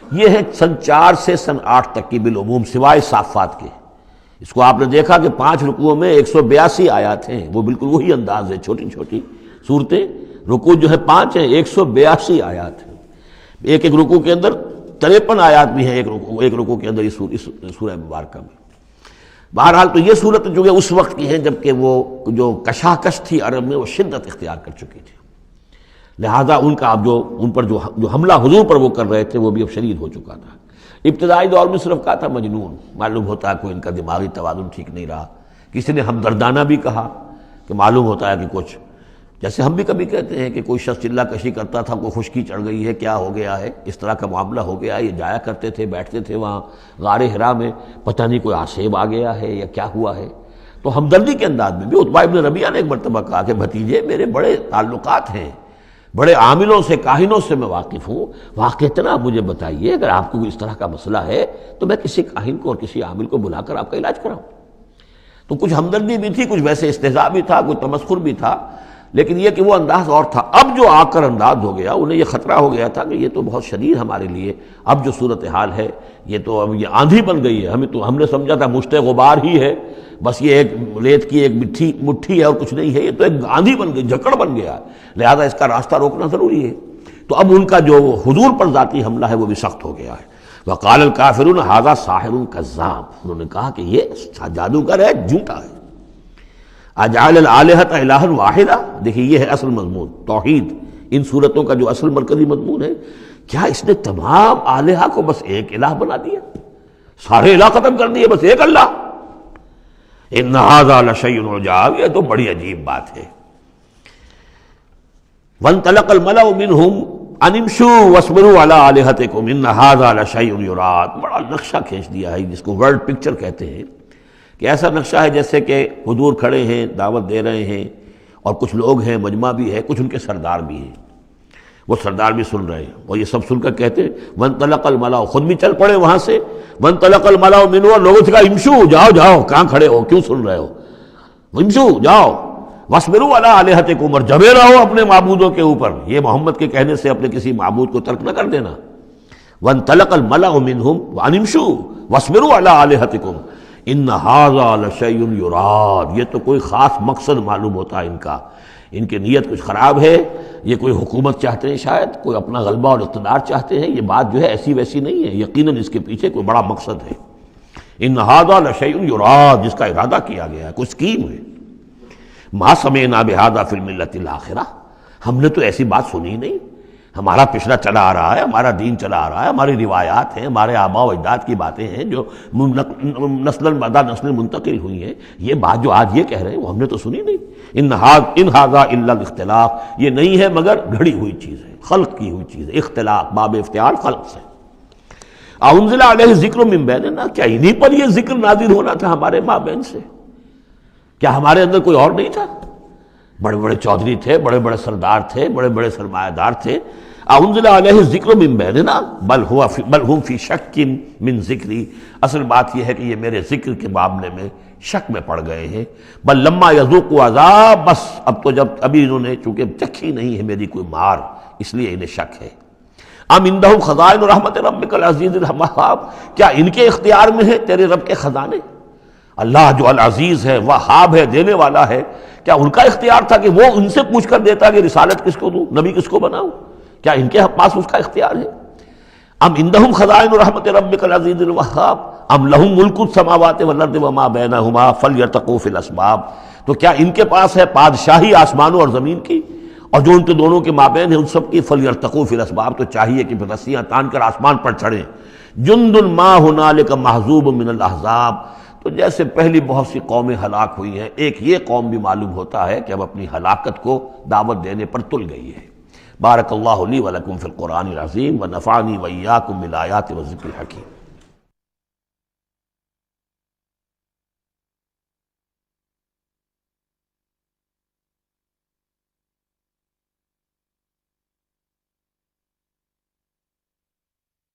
یہ ہے سن 4 سے سن 8 تک کی بالعموم سوائے صافات کے. اس کو آپ نے دیکھا کہ 5 رکوعوں میں 182 آیات ہیں، وہ بالکل وہی انداز ہے، چھوٹی چھوٹی صورتیں. رکوع جو ہے 5 ہیں، 182 آیات ہیں. ایک ایک رکوع کے اندر 53 آیات بھی ہیں ایک رکوع کے اندر اس سورہ مبارکہ میں. بہرحال تو یہ صورت جو ہے اس وقت کی ہیں جبکہ وہ جو کشاکش تھی عرب میں وہ شدت اختیار کر چکی تھی، لہذا ان کا اب ان پر جو حملہ حضور پر وہ کر رہے تھے وہ بھی اب شدید ہو چکا تھا. ابتدائی دور میں صرف کہا تھا مجنون، معلوم ہوتا ہے کوئی ان کا دماغی توازن ٹھیک نہیں رہا. کسی نے ہمدردانہ بھی کہا، کہ معلوم ہوتا ہے کہ کچھ، جیسے ہم بھی کبھی کہتے ہیں کہ کوئی شخص چلہ کشی کرتا تھا، کوئی خشکی چڑھ گئی ہے، کیا ہو گیا ہے، اس طرح کا معاملہ ہو گیا ہے، یہ جایا کرتے تھے، بیٹھتے تھے وہاں غار حرا میں، پتہ نہیں کوئی آسیب آ گیا ہے یا کیا ہوا ہے۔ تو ہمدردی کے انداز میں بھی عتبہ ابن ربیعہ نے ایک مرتبہ کہا کہ بھتیجے میرے بڑے تعلقات ہیں، بڑے عاملوں سے کاہنوں سے میں واقف ہوں، واقعتاً آپ مجھے بتائیے اگر آپ کو کوئی اس طرح کا مسئلہ ہے تو میں کسی کاہن کو اور کسی عامل کو بلا کر آپ کا علاج کراؤں۔ تو کچھ ہمدردی بھی تھی، کچھ ویسے استہزاء بھی تھا، کچھ تمسخر بھی تھا، لیکن یہ کہ وہ انداز اور تھا۔ اب جو آ کر انداز ہو گیا، انہیں یہ خطرہ ہو گیا تھا کہ یہ تو بہت شدید ہمارے لیے اب جو صورتحال ہے، یہ تو اب یہ آندھی بن گئی ہے، ہم نے سمجھا تھا مشت غبار ہی ہے، بس یہ ایک ریت کی ایک مٹھی ہے اور کچھ نہیں ہے، یہ تو ایک آندھی بن گئی، جھکڑ بن گیا، لہذا اس کا راستہ روکنا ضروری ہے۔ تو اب ان کا جو حضور پر ذاتی حملہ ہے وہ بھی سخت ہو گیا ہے۔ وقال الکافرون ھذا ساحر کذاب، انہوں نے کہا کہ یہ جادوگر ہے، جھوٹا ہے۔ اجعل الآلہۃ الہا واحدا، دیکھیے یہ ہے اصل مضمون توحید، ان صورتوں کا جو اصل مرکزی مضمون ہے، کیا اس نے تمام آلہہ کو بس ایک الہ بنا دیا، سارے الہ ختم کر دیے، بس ایک اللہ؟ ان ھذا لشیء عجاب، یہ تو بڑی عجیب بات ہے۔ وانطلق الملأ منهم ان امشوا واصبروا علی آلہتکم ان ھذا لشیء یراد، بڑا نقشہ کھینچ دیا ہے جس کو ورڈ پکچر کہتے ہیں، کہ ایسا نقشہ ہے جیسے کہ حضور کھڑے ہیں، دعوت دے رہے ہیں، اور کچھ لوگ ہیں، مجمع بھی ہے، کچھ ان کے سردار بھی ہیں، وہ سردار بھی سن رہے ہیں، اور یہ سب سن کر کہتے ہیں وانطلق الملأ، خود بھی چل پڑے وہاں سے، وانطلق الملأ منهم، اور لوگوں سے کہا امشوا، جاؤ جاؤ، کہاں کھڑے ہو، کیوں سن رہے ہو، امشوا جاؤ، واصبروا علی آلہتکم، اور جمے رہو اپنے معبودوں کے اوپر، یہ محمد کے کہنے سے اپنے کسی معبود کو ترک نہ کر دینا۔ وانطلق الملأ منهم ان امشوا واصبروا علی آلہتکم ان ھذا لشیء یراد، یہ تو کوئی خاص مقصد معلوم ہوتا ہے ان کا، ان کی نیت کچھ خراب ہے، یہ کوئی حکومت چاہتے ہیں، شاید کوئی اپنا غلبہ اور اقتدار چاہتے ہیں، یہ بات جو ہے ایسی ویسی نہیں ہے، یقیناً اس کے پیچھے کوئی بڑا مقصد ہے۔ ان ھذا لشیء یراد، جس کا ارادہ کیا گیا ہے، کوئی اسکیم ہے۔ ما سمعنا بھذا فی الملۃ الاخرہ، ہم نے تو ایسی بات سنی نہیں، ہمارا پچھلا چلا آ رہا ہے، ہمارا دین چلا آ رہا ہے، ہماری روایات ہیں، ہمارے آباء و اجداد کی باتیں ہیں جو نسل بعد نسل منتقل ہوئی ہیں، یہ بات جو آج یہ کہہ رہے ہیں وہ ہم نے تو سنی نہیں۔ ان ھذا الا الاختلاف، یہ نہیں ہے مگر گھڑی ہوئی چیز ہے، خلق کی ہوئی چیز ہے، اختلاف باب افتعال خلق سے۔ انزل علیہ ذکر من بیننا، کیا انہی پر یہ ذکر نازل ہونا تھا ہمارے مابین سے؟ کیا ہمارے اندر کوئی اور نہیں تھا؟ بڑے بڑے چودھری تھے، بڑے بڑے سردار تھے، بڑے بڑے سرمایہ دار تھے۔ انزل علیہ ذکر من بیننا بل ہم فی شک من ذکری، اصل بات یہ ہے کہ یہ میرے ذکر کے معاملے میں شک میں پڑ گئے ہیں۔ بل لما یذوقوا عذاب، بس اب تو جب ابھی انہوں نے چونکہ چکھی نہیں ہے میری کوئی مار، اس لیے انہیں شک ہے۔ ام عندہم خزائن رحمت ربک العزیز الوہاب، کیا ان کے اختیار میں ہے تیرے رب کے خزانے؟ اللہ جو العزیز ہے، وہاب ہے، دینے والا ہے، کیا ان کا اختیار تھا کہ وہ ان سے پوچھ کر دیتا کہ رسالت کس کو دوں، نبی کس کو بناؤں؟ کیا ان کے پاس اس کا اختیار ہے؟ ام عندہم خزائن رحمت ربک العزیز الوہاب ام لہم ملک السماوات والارض وما بینہما فلیرتقوا فی الاسباب، تو کیا ان کے پاس ہے بادشاہی آسمانوں اور زمین کی، اور جو ان کے دونوں کے مابین ہے ان سب کی، فلیرتقوا فی الاسباب، تو چاہیے کہ پھر رسیاں تان کر آسمان پر چڑھیں۔ جند ما ہنالک محذوب من الاحزاب، تو جیسے پہلی بہت سی قومیں ہلاک ہوئی ہیں، ایک یہ قوم بھی معلوم ہوتا ہے کہ اب اپنی ہلاکت کو دعوت دینے پر تل گئی ہے۔ بارک اللہ لی ولکم فی القرآن العظیم ونفعنی وإیاکم بالآیات والذکر الحکیم۔